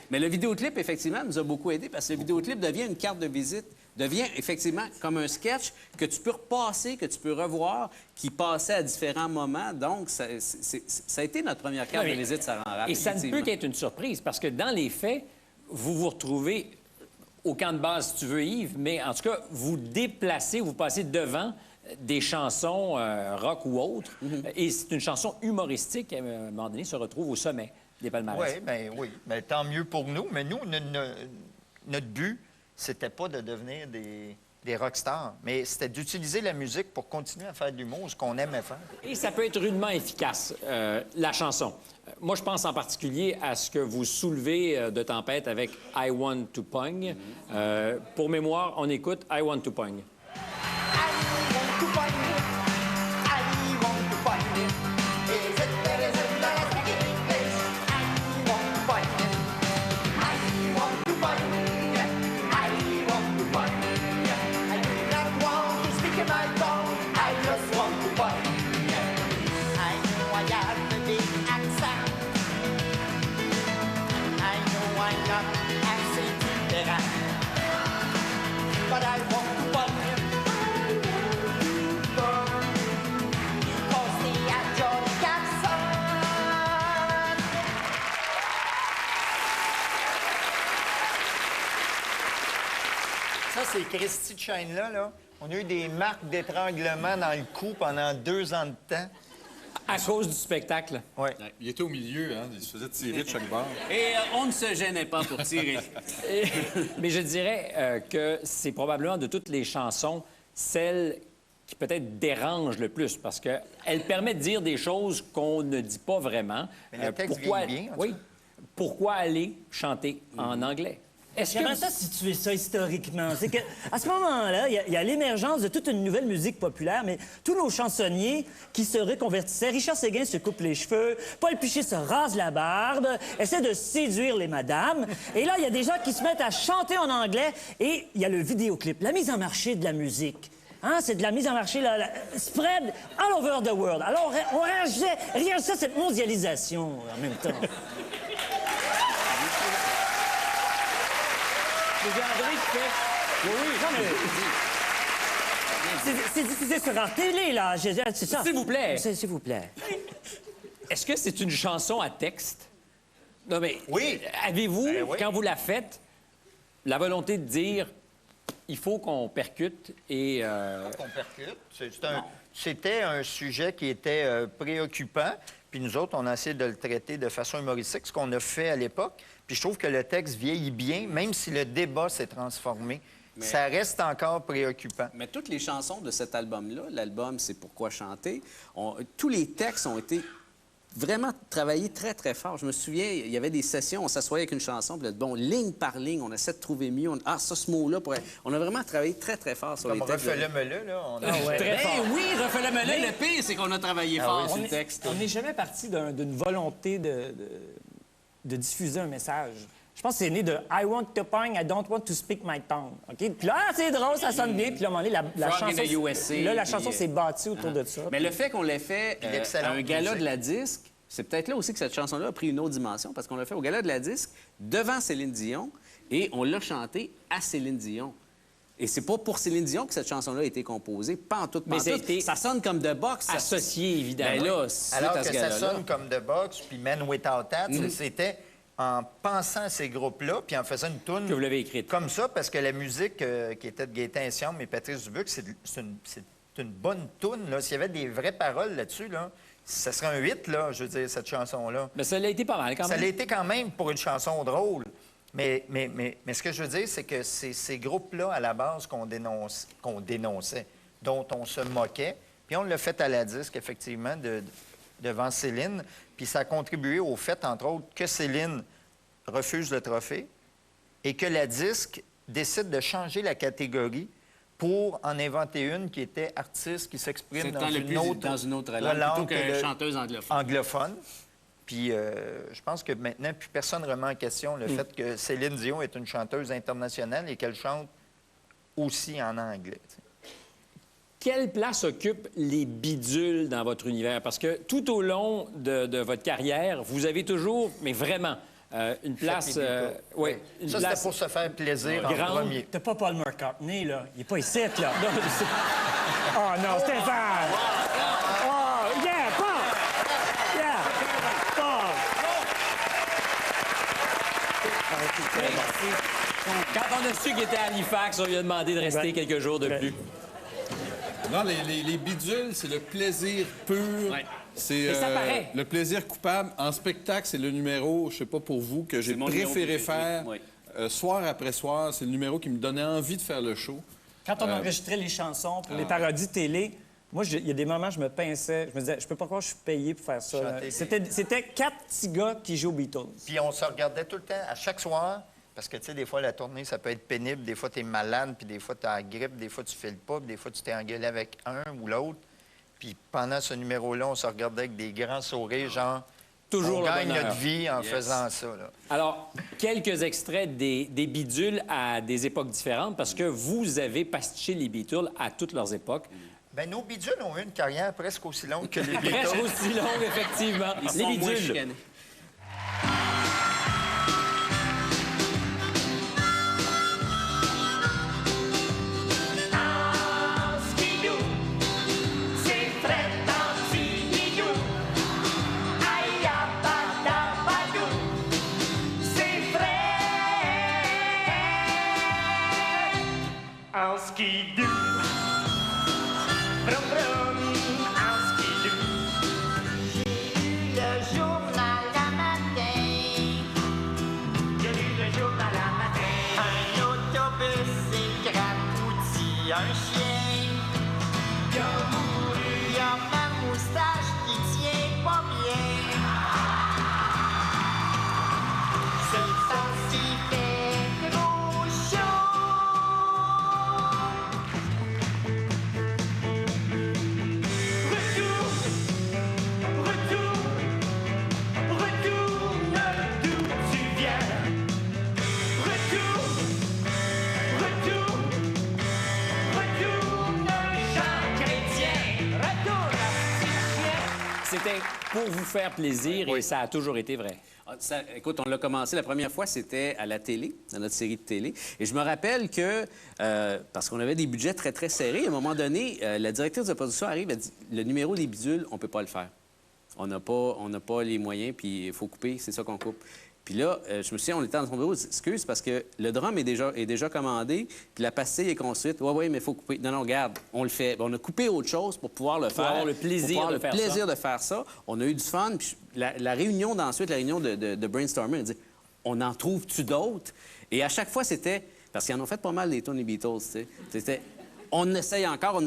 Mais le vidéoclip, effectivement, nous a beaucoup aidé parce que le vidéoclip devient une carte de visite, devient effectivement comme un sketch que tu peux repasser, que tu peux revoir, qui passait à différents moments. Donc, ça a été notre première carte de visite, ça rend rare. Et ça ne peut qu'être une surprise parce que dans les faits, vous vous retrouvez au camp de base, si tu veux, Yves, mais en tout cas, vous déplacez, vous passez devant des chansons rock ou autres, et c'est une chanson humoristique qui, à un moment donné, se retrouve au sommet des palmarès. Oui, mais tant mieux pour nous. Mais nous, notre but, c'était pas de devenir des rockstars, mais c'était d'utiliser la musique pour continuer à faire de l'humour, ce qu'on aimait faire. Et ça peut être rudement efficace, la chanson. Moi, je pense en particulier à ce que vous soulevez de Tempête avec I Want to Pong. Pour mémoire, on écoute I Want to Pong. Ça, c'est Christy Chine-là, là. On a eu des marques d'étranglement dans le cou pendant 2 ans de temps. À cause du spectacle? Oui. Il était au milieu, hein? Il se faisait tirer de chaque barre. Et on ne se gênait pas pour tirer. Mais je dirais que c'est probablement de toutes les chansons, celle qui peut-être dérange le plus, parce qu'elle permet de dire des choses qu'on ne dit pas vraiment. Mais le texte vient bien, en tout cas. Pourquoi aller chanter en anglais? J'aimerais ça situer ça historiquement. C'est qu'à ce moment-là, il y a l'émergence de toute une nouvelle musique populaire, mais tous nos chansonniers qui se reconvertissaient, Richard Séguin se coupe les cheveux, Paul Piché se rase la barbe, essaie de séduire les madames. Et là, il y a des gens qui se mettent à chanter en anglais et il y a le vidéoclip, la mise en marché de la musique. Hein, c'est de la mise en marché, spread all over the world. Alors, on réagissait à cette mondialisation en même temps. C'est André qui fait... Oui, non, mais... C'est diffusé sur la télé, là. C'est ça. S'il vous plaît. S'il vous plaît. Est-ce que c'est une chanson à texte? Non, mais avez-vous, quand vous la faites, la volonté de dire il faut qu'on percute et... Qu'on percute. C'était un sujet qui était préoccupant. Puis nous autres, on a essayé de le traiter de façon humoristique, ce qu'on a fait à l'époque. Puis je trouve que le texte vieillit bien, même si le débat s'est transformé. Mais... Ça reste encore préoccupant. Mais toutes les chansons de cet album-là, l'album « C'est pourquoi chanter », tous les textes ont été vraiment travaillés très, très fort. Je me souviens, il y avait des sessions, on s'assoyait avec une chanson, puis là, bon, ligne par ligne, on essaie de trouver mieux. Ce mot-là, on a vraiment travaillé très, très fort sur les textes. Comme Refais-le-le, là. Très fort. Oui, Refais-le-le. Mais le pire, c'est qu'on a travaillé fort sur le texte. On n'est jamais parti d'une volonté de diffuser un message. Je pense que c'est né de « I want to pang, I don't want to speak my tongue ». OK? Puis là, c'est drôle, ça sonne bien. Puis là, à un moment donné, la chanson s'est bâtie autour de ça. Mais le fait qu'on l'ait fait à un gala de la disque, c'est peut-être là aussi que cette chanson-là a pris une autre dimension, parce qu'on l'a fait au gala de la disque devant Céline Dion et on l'a chanté à Céline Dion. Et c'est pas pour Céline Dion que cette chanson-là a été composée, pas en toute ça sonne comme de boxe. Associé, évidemment. Ben là, alors que ça sonne comme de boxe, puis Men Without Hats, c'était en pensant à ces groupes-là, puis en faisant une toune que vous l'avez écrite comme ça, parce que la musique qui était de Gaétan Siam et Patrice Dubuc, c'est une bonne toune. S'il y avait des vraies paroles là-dessus, là, ça serait un hit, là, je veux dire, cette chanson-là. Mais ça l'a été pas mal, quand même. Ça l'a été quand même pour une chanson drôle. Mais ce que je veux dire, c'est que c'est ces groupes-là, à la base, qu'on dénonçait, dont on se moquait. Puis on l'a fait à la disque, effectivement, devant Céline. Puis ça a contribué au fait, entre autres, que Céline refuse le trophée et que la disque décide de changer la catégorie pour en inventer une qui était artiste, qui s'exprime dans une autre langue, plutôt que chanteuse anglophone. Puis je pense que maintenant, plus personne ne remet en question le fait que Céline Dion est une chanteuse internationale et qu'elle chante aussi en anglais. Quelle place occupent les bidules dans votre univers? Parce que tout au long de votre carrière, vous avez toujours, mais vraiment, une place... oui, ça, c'était pour se faire plaisir en premier. T'as pas Paul McCartney, là. Il est pas ici, là. Oh non, Stéphane! Oh, yeah, Paul! Yeah, Paul! Quand on a su qu'il était à Halifax, on lui a demandé de rester quelques jours de plus. Non, les bidules, c'est le plaisir pur. Ouais. C'est le plaisir coupable. En spectacle, c'est le numéro, je sais pas pour vous, que j'ai préféré faire soir après soir. C'est le numéro qui me donnait envie de faire le show. Quand on enregistrait les chansons pour les parodies télé, moi, il y a des moments, je me pinçais. Je me disais, je peux pas croire que je suis payé pour faire ça. C'était 4 petits gars qui jouent aux Beatles. Puis on se regardait tout le temps, à chaque soir. Parce que, tu sais, des fois, la tournée, ça peut être pénible. Des fois, tu es malade, puis des fois, tu as la grippe, des fois, tu files pas, puis des fois, tu t'es engueulé avec un ou l'autre. Puis pendant ce numéro-là, on se regardait avec des grands sourires, genre, toujours on gagne bonheur. notre vie en faisant ça. Là. Alors, quelques extraits des bidules à des époques différentes, parce que vous avez pastiché les Beatles à toutes leurs époques. Bien, nos bidules ont eu une carrière presque aussi longue que les Beatles. Presque aussi longue, effectivement. Les bidules. En skidoo, brum brum, en skidoo. Le journal à matin. J'ai lu le journal à matin. Un autobus écrapoutit un chien. Il a mouru. Il y a ma moustache qui tient pas bien. C'est ça qui fait trop chaud. C'était pour vous faire plaisir et ça a toujours été vrai. Écoute, on l'a commencé, la première fois, c'était à la télé, dans notre série de télé. Et je me rappelle que, parce qu'on avait des budgets très, très serrés, à un moment donné, la directrice de production arrive et dit « Le numéro des bidules, on peut pas le faire. On n'a pas les moyens, puis il faut couper, c'est ça qu'on coupe. » Puis là, je me souviens, on était dans son bureau, excuse, parce que le drum est déjà commandé, puis la pastille est construite. Oui, mais il faut couper. Non, regarde, on le fait. On a coupé autre chose pour pouvoir le faire. Avoir le plaisir de faire ça. On a eu du fun. Puis la réunion d'ensuite, la réunion de brainstorming, on dit, on en trouve-tu d'autres? Et à chaque fois, c'était... Parce qu'ils en ont fait pas mal, les Tony Beatles, tu sais. C'était... On essaye encore,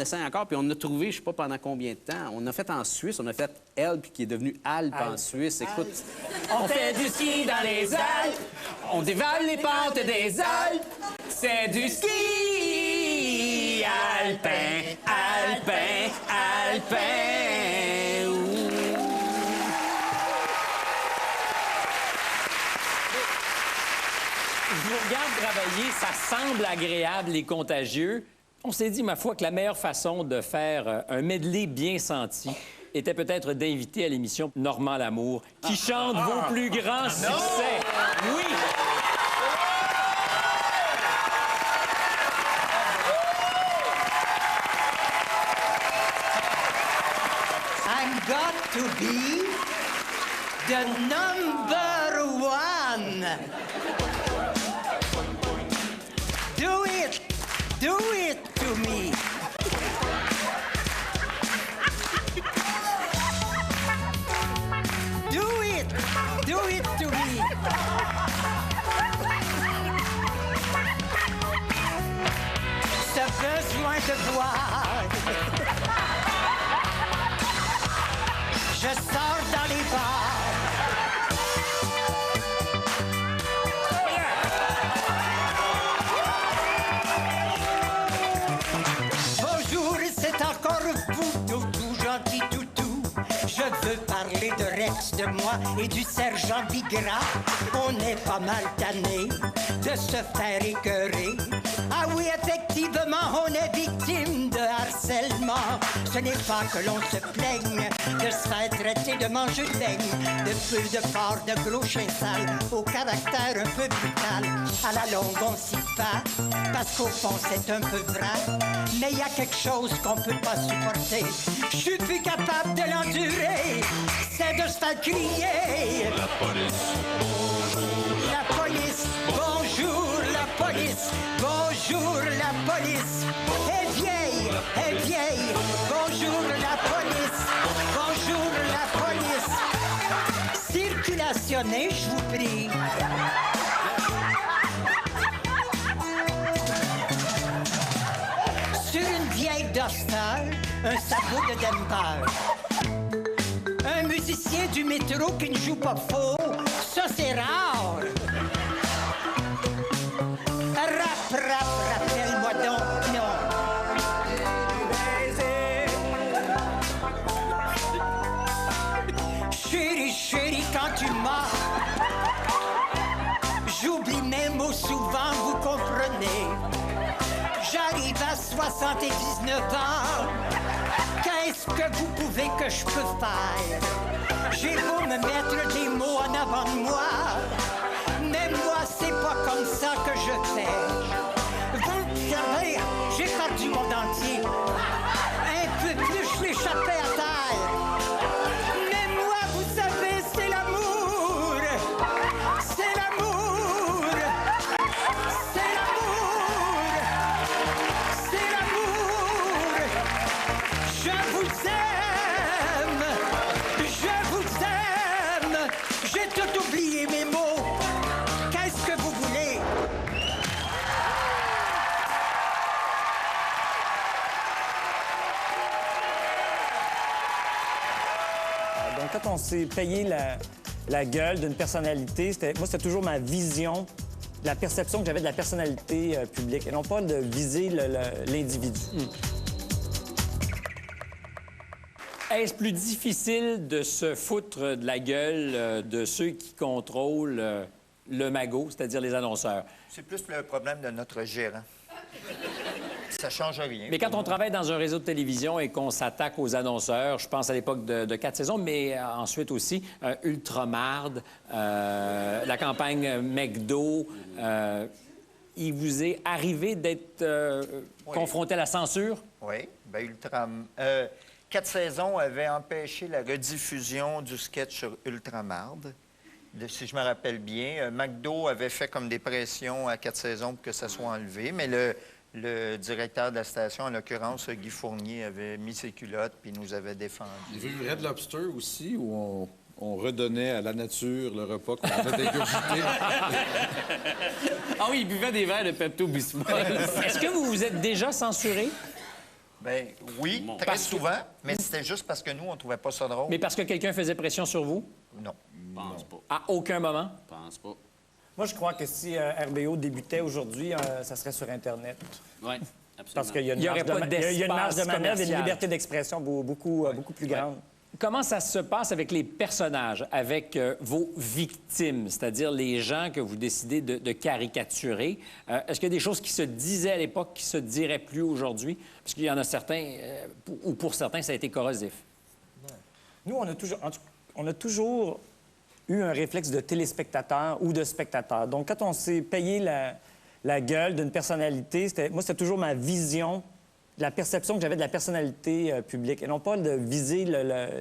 puis on a trouvé, je sais pas pendant combien de temps. On a fait en Suisse, on a fait Elbe, qui est devenu Alpes en Suisse. Écoute, On fait du ski dans les Alpes, on dévale les pentes des Alpes. C'est du ski alpin, alpin, alpin. Ouh. Je vous regarde travailler, ça semble agréable et contagieux. On s'est dit, ma foi, que la meilleure façon de faire un medley bien senti était peut-être d'inviter à l'émission Normand L'Amour, qui chante vos plus grands succès. Oui! I'm got to be the number one. Do it to me. Do it to me. Ce besoin de boire. Je sors dans les bars. Bonjour, c'est encore vous, tout gentil toutou. Je veux parler de Rex, de moi et du sergent Bigra. On est pas mal tanné de se faire écœurer. Ah oui, effectivement, on est victime de harcèlement. Ce n'est pas que l'on se plaigne de se faire traiter de mangeux de beigne, de peu de porc, de gros chiens sales, au caractère un peu brutal. À la longue, on s'y bat, parce qu'au fond, c'est un peu vrai. Mais il y a quelque chose qu'on peut pas supporter. Je suis plus capable de l'endurer. C'est de se faire crier. La police, bonjour. La police, bonjour, la police, bonjour, la police. Et vieille, bonjour, la police, bonjour, la police. Circulationnez, je vous prie. Sur une vieille Duster, un sabot de Denver. Un musicien du métro qui ne joue pas faux, ça c'est rare. Rappelle-moi donc, non. Chérie, quand tu m'as, j'oublie mes mots souvent, vous comprenez. J'arrive à 79 ans. Qu'est-ce que vous pouvez que je peux faire? J'ai beau me mettre des mots en avant de moi, mais moi, c'est pas comme ça que je fais. Vous savez, j'ai perdu mon dentier. Un peu plus, je l'échappais à terre. Mais moi, vous savez, c'est l'amour. C'est l'amour. C'est l'amour. C'est l'amour. Je vous aime. Je vous aime. J'ai tout oublié mes mots. Qu'est-ce que vous voulez? Donc, quand on s'est payé la gueule d'une personnalité, c'était toujours ma vision, la perception que j'avais de la personnalité publique, et non pas de viser l'individu. Est-ce plus difficile de se foutre de la gueule de ceux qui contrôlent le magot, c'est-à-dire les annonceurs? C'est plus le problème de notre gérant. Ça change rien. Mais quand on travaille dans un réseau de télévision et qu'on s'attaque aux annonceurs, je pense à l'époque de 4 saisons, mais ensuite aussi Ultramarde, la campagne McDo, il vous est arrivé d'être confronté à la censure? Oui, bien, 4 saisons avaient empêché la rediffusion du sketch sur Ultramarde. si je me rappelle bien. McDo avait fait comme des pressions à 4 saisons pour que ça soit enlevé, mais le directeur de la station, en l'occurrence, Guy Fournier, avait mis ses culottes puis nous avait défendu. Il y avait eu Red Lobster aussi, où on redonnait à la nature le repas qu'on avait ingurgité. Ah oui, il buvait des verres de Pepto-Bismol. Est-ce que vous vous êtes déjà censuré? Bien, oui, très souvent, mais c'était juste parce que nous, on ne trouvait pas ça drôle. Mais parce que quelqu'un faisait pression sur vous? Non. Pense pas. À aucun moment? Pense pas. Moi, je crois que si RBO débutait aujourd'hui, ça serait sur Internet. Oui, absolument. Parce qu'il y a une marge de manœuvre et une liberté d'expression beaucoup plus grande. Comment ça se passe avec les personnages, avec vos victimes, c'est-à-dire les gens que vous décidez de caricaturer? Est-ce qu'il y a des choses qui se disaient à l'époque qui se diraient plus aujourd'hui? Parce qu'il y en a certains, ou pour certains, ça a été corrosif. Nous, on a toujours eu un réflexe de téléspectateur ou de spectateur. Donc, quand on s'est payé la gueule d'une personnalité, c'était toujours ma vision, la perception que j'avais de la personnalité publique, et non pas de viser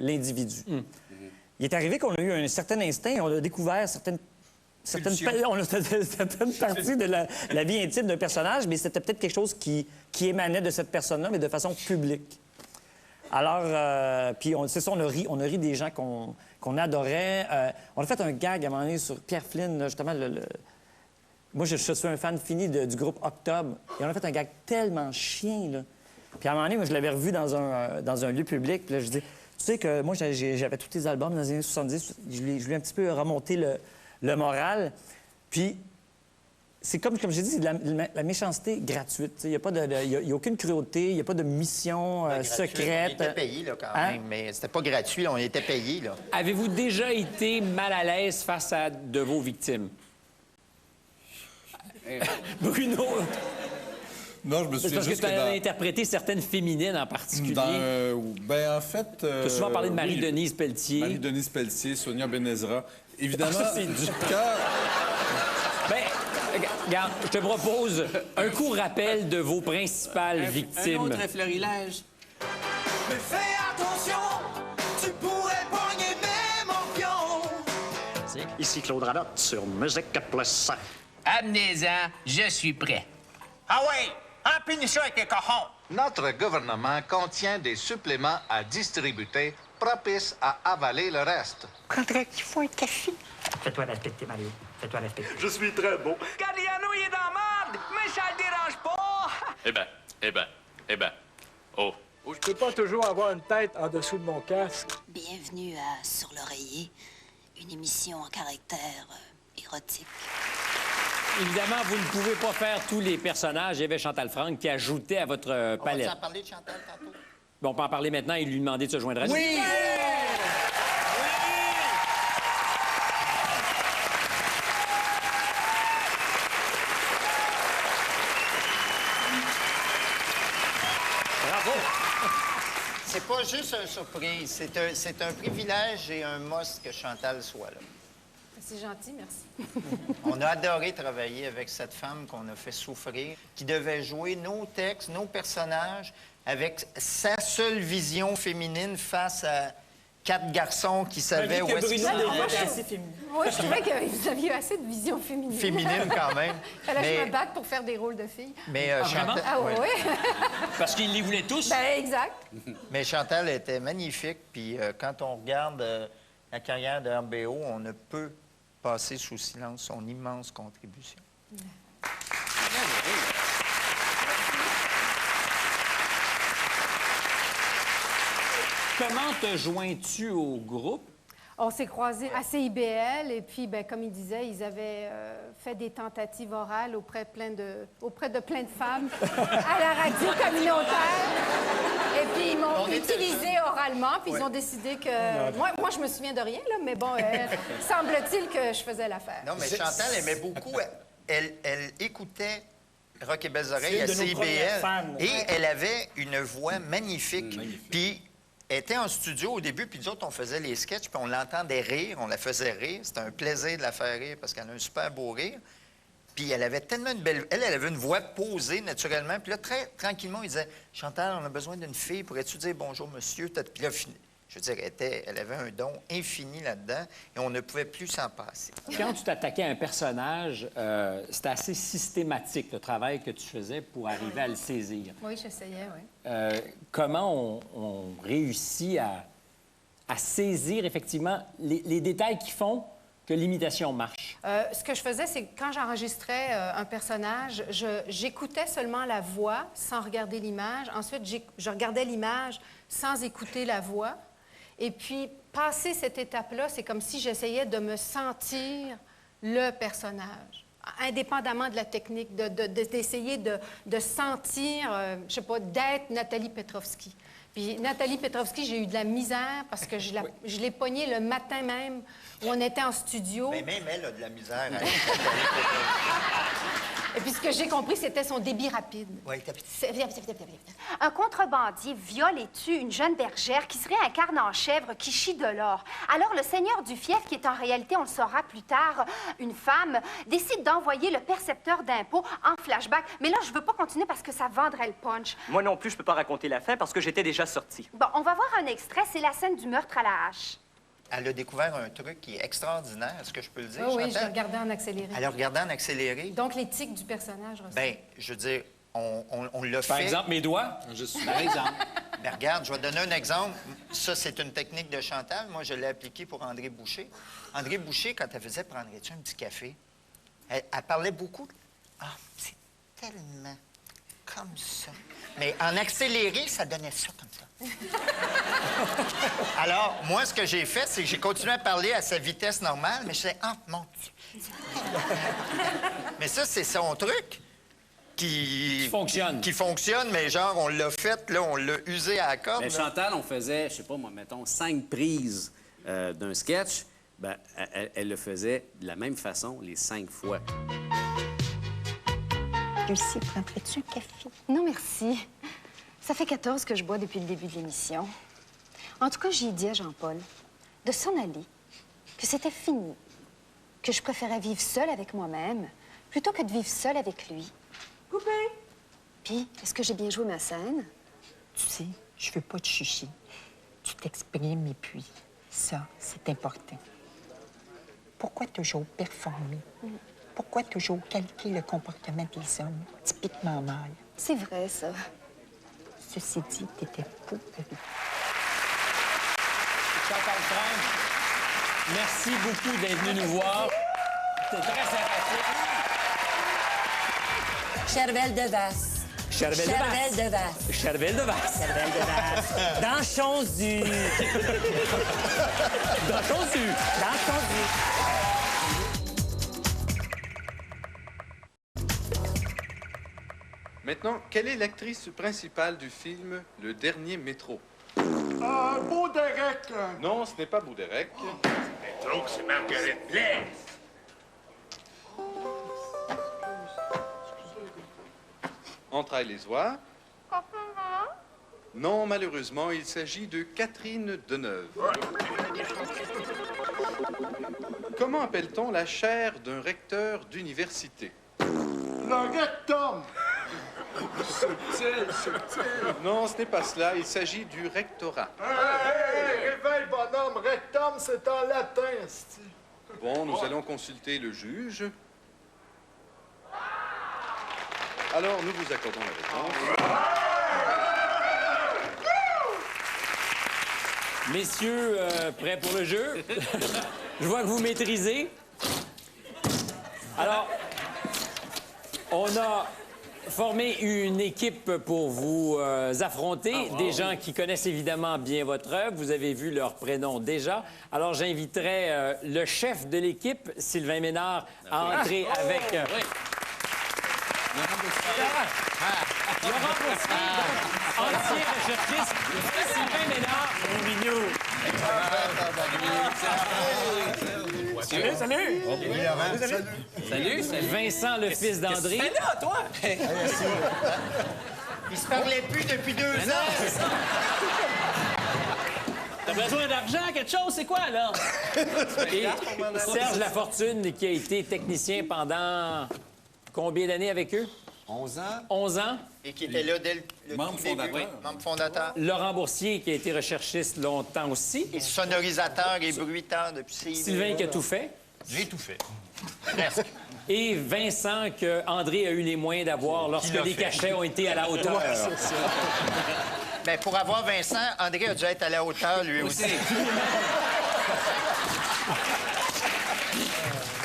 l'individu. Il est arrivé qu'on a eu un certain instinct, on a découvert certaines parties de la vie intime d'un personnage, mais c'était peut-être quelque chose qui émanait de cette personne-là, mais de façon publique. Alors, puis c'est ça, on a ri des gens qu'on adorait. On a fait un gag à un moment donné sur Pierre Flynn, là, justement. Moi, je suis un fan fini du groupe Octobre. Et on a fait un gag tellement chien, là. Puis à un moment donné, moi, je l'avais revu dans un lieu public. Puis là, je dis, tu sais que moi, j'avais tous les albums dans les années 70. Je lui ai un petit peu remonté le moral. Puis c'est comme j'ai dit, c'est de la méchanceté gratuite. Il n'y a aucune cruauté, il n'y a pas de mission secrète. On était payés, là, quand même, mais c'était pas gratuit, on était payés, là. Avez-vous déjà été mal à l'aise face à de vos victimes? Bruno? Non, je me suis parce que tu as interprété certaines féminines en particulier. En fait... Tu as souvent parlé de Marie-Denise Pelletier. Marie-Denise Pelletier, Sonia Benezra. Évidemment... c'est du cas. Regarde, je te propose un court rappel de vos principales victimes. Un autre fleurilège. Mais fais attention, tu pourrais pogner même en pion. Ici Claude Radotte sur Musique Plus. Amenez-en, je suis prêt. Ah oui, empile ça avec tes cochons. Notre gouvernement contient des suppléments à distribuer propices à avaler le reste. Faudrait qu'il faut un café. Fais-toi respecter, Mario. Fais-toi respecter. Je suis très beau. Cardiano, il est dans la merde, mais ça le dérange pas. Eh ben. Oh. Je peux pas toujours avoir une tête en dessous de mon casque. Bienvenue à Sur l'oreiller, une émission en caractère érotique. Évidemment, vous ne pouvez pas faire tous les personnages. Il y avait Chantal Franck qui ajoutait à votre palette. On va en parler de Chantal tantôt? Bon, on peut en parler maintenant et lui demander de se joindre à nous. Oui! Bravo! C'est pas juste une surprise, c'est un privilège et un must que Chantal soit là. C'est gentil, merci. On a adoré travailler avec cette femme qu'on a fait souffrir, qui devait jouer nos textes, nos personnages, avec sa seule vision féminine face à 4 garçons qui savaient où est-ce qu'ils étaient. Moi, je trouvais que vous aviez assez de vision féminine. Féminine, quand même. Fallait que je me batte pour faire des rôles de filles. Mais Chantal... Ah oui? Parce qu'ils les voulaient tous? Ben, exact. Mais Chantal était magnifique, puis quand on regarde la carrière de RBO, on ne peut passer sous silence son immense contribution. Comment te joins-tu au groupe? On s'est croisés à CIBL et puis, ben, comme il disait, ils avaient fait des tentatives orales auprès de plein de femmes à la radio communautaire. Et puis, ils m'ont utilisé oralement, puis ils ont décidé que... Moi, je me souviens de rien, là, mais bon, semble-t-il que je faisais l'affaire. Non, mais Chantal aimait beaucoup. Elle écoutait Rock et Belles Oreilles à CIBL. Et elle avait une voix magnifique. Puis... elle était en studio au début, puis nous autres, on faisait les sketchs, puis on l'entendait rire, on la faisait rire. C'était un plaisir de la faire rire parce qu'elle a un super beau rire. Puis elle avait tellement une belle... Elle avait une voix posée, naturellement. Puis là, très tranquillement, il disait « Chantal, on a besoin d'une fille. Pourrais-tu dire bonjour, monsieur? » Puis là, Je veux dire, elle avait un don infini là-dedans et on ne pouvait plus s'en passer. Quand tu t'attaquais à un personnage, c'était assez systématique, le travail que tu faisais pour arriver à le saisir. Oui, j'essayais, oui. Comment on réussit à saisir effectivement les détails qui font que l'imitation marche? Ce que je faisais, c'est que quand j'enregistrais un personnage, j'écoutais seulement la voix sans regarder l'image. Ensuite, je regardais l'image sans écouter la voix. Et puis, passer cette étape-là, c'est comme si j'essayais de me sentir le personnage, indépendamment de la technique, d'essayer de sentir, je sais pas, d'être Nathalie Petrovski. Puis Nathalie Petrovski, j'ai eu de la misère parce que je l'ai pognée le matin même où on était en studio. Mais même elle a de la misère. Et puis ce que j'ai compris, c'était son débit rapide. Oui, Un contrebandier viole et tue une jeune bergère qui se réincarne en chèvre qui chie de l'or. Alors le seigneur du fief, qui est en réalité, on le saura plus tard, une femme, décide d'envoyer le percepteur d'impôts en flashback. Mais là, je veux pas continuer parce que ça vendrait le punch. Moi non plus, je peux pas raconter la fin parce que j'étais déjà sorti. Bon, on va voir un extrait. C'est la scène du meurtre à la hache. Elle a découvert un truc qui est extraordinaire. Est-ce que je peux le dire, Oh, oui, Chantal? je regardais en accéléré. Elle a regardé en accéléré. Donc, les tics du personnage aussi. Bien, je veux dire, on l'a fait... Par exemple, mes doigts? Par exemple. Bien, regarde, je vais te donner un exemple. Ça, c'est une technique de Chantal. Moi, je l'ai appliquée pour André Boucher. André Boucher, quand elle faisait « Prendrais-tu un petit café? » Elle parlait beaucoup. Ah, c'est tellement comme ça. Mais en accéléré, ça donnait ça comme ça. Alors, moi, ce que j'ai fait, c'est que j'ai continué à parler à sa vitesse normale, mais je disais, ah, mon Dieu. Mais ça, c'est son truc qui fonctionne. Qui fonctionne, mais genre, on l'a fait, là, on l'a usé à la corde. Mais Chantal, on faisait, je sais pas moi, mettons, 5 prises d'un sketch. Ben, elle le faisait de la même façon les 5 fois. Lucie, prendrais-tu un café? Non, merci. Ça fait 14 que je bois depuis le début de l'émission. En tout cas, j'ai dit à Jean-Paul de s'en aller, que c'était fini, que je préférais vivre seule avec moi-même plutôt que de vivre seule avec lui. Coupé! Puis, est-ce que j'ai bien joué ma scène? Tu sais, je veux pas te chucher. Tu t'exprimes et puis ça, c'est important. Pourquoi toujours performer? Pourquoi toujours calquer le comportement des hommes, typiquement mâles? C'est vrai, ça. Ceci dit, t'étais beau avec. Chantal Frein, merci beaucoup d'être venu nous voir. C'était très sympathique. Chervelle de Vasse. Chervelle de Vasse. Chervelle de Vasse. Chervelle de Vasse. Dans Chonzu. Dans Chonzu. Dans Chonzu. Maintenant, quelle est l'actrice principale du film Le Dernier Métro? Bouderec. Non, ce n'est pas Bouderec. Métro, c'est Margaret Blaise. Entrailles-les-Oies. Non, malheureusement, il s'agit de Catherine Deneuve. Comment appelle-t-on la chaire d'un recteur d'université? Le rectum. Subtil. Non, ce n'est pas cela. Il s'agit du rectorat. Hey, réveille, bonhomme. Rectum, c'est en latin, c'ti. Bon, nous allons consulter le juge. Alors, nous vous accordons la réponse. Messieurs, prêts pour le jeu? Je vois que vous maîtrisez. Alors, on a formé une équipe pour vous affronter, des gens qui connaissent évidemment bien votre œuvre. Vous avez vu leur prénom déjà. Alors, j'inviterai le chef de l'équipe, Sylvain Ménard, à entrer avec... Laurent Bossier, ancien recherchiste, Sylvain Ménard, Salut. Vincent, le fils d'André. Qu'est-ce que tu fais là, toi? Il se parlait plus depuis 2 ans. T'as besoin d'argent, quelque chose, c'est quoi, là? Et Serge Lafortune, qui a été technicien pendant combien d'années avec eux? 11 ans. 11 ans. Et qui était là dès le Membre tout début. fondateur. Membre fondateur. Laurent Boursier, qui a été recherchiste longtemps aussi. Et sonorisateur et bruiteur depuis ses... Sylvain, qui a tout fait. J'ai tout fait. Presque. Et Vincent, que André a eu les moyens d'avoir lorsque les cachets ont été à la hauteur. Ouais, c'est ça. Bien, pour avoir Vincent, André a dû être à la hauteur, lui aussi.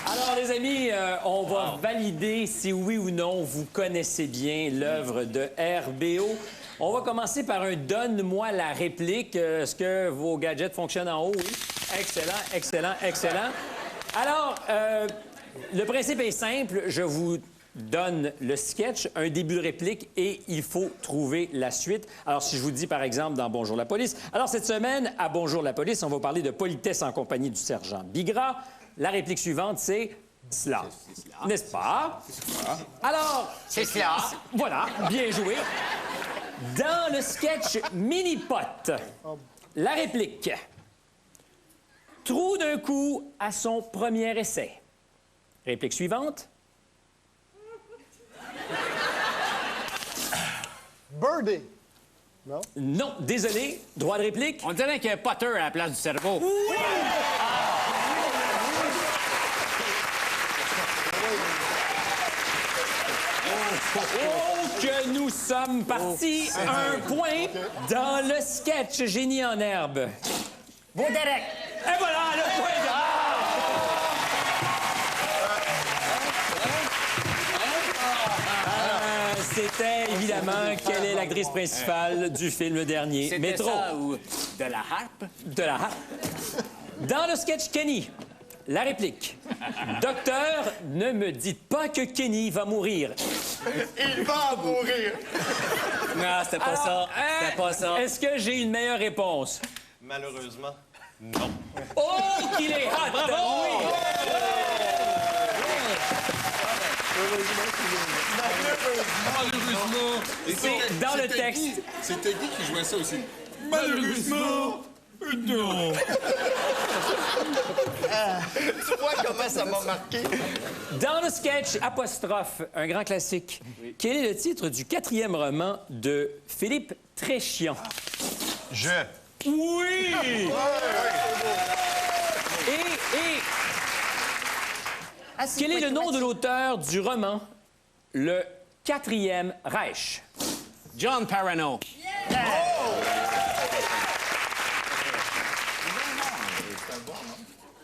Alors, les amis, on va valider si oui ou non vous connaissez bien l'œuvre de RBO. On va commencer par un « Donne-moi la réplique ». Est-ce que vos gadgets fonctionnent en haut? Oui. Excellent, excellent, excellent. Alors, le principe est simple. Je vous donne le sketch, un début de réplique et il faut trouver la suite. Alors, si je vous dis, par exemple, dans Bonjour la police. Alors, cette semaine, à Bonjour la police, on va parler de politesse en compagnie du sergent Bigra. La réplique suivante, c'est cela. N'est-ce pas? Alors... C'est cela. Voilà, bien joué. Dans le sketch Mini-Pot, la réplique. Trou d'un coup à son premier essai. Réplique suivante. Birdie. Non? Non, désolé. Droit de réplique. On dirait qu'il y a un Potter à la place du cerveau. Oui! Oh, que nous sommes partis. Un point dans le sketch Génie en herbe. Beau Derek. Et voilà, le point de... C'était évidemment quelle est l'actrice principale du film dernier. C'était Métro. ça ou de la harpe? De la harpe. Dans le sketch Kenny, la réplique. Docteur, ne me dites pas que Kenny va mourir. Il va mourir. Non, c'était pas ça. C'était pas ça. Est-ce que j'ai une meilleure réponse? Malheureusement, non. Oh, qu'il est hot! Bravo! Oui. Malheureusement. C'est dans le texte. C'était Guy qui jouait ça aussi. Malheureusement, non. Tu vois comment ça m'a marqué? Dans le sketch apostrophe, un grand classique, quel est le titre du 4e roman de Philippe Tréchian? Je. Oui! Quel est le nom de l'auteur du roman Le 4e Reich? John Parano.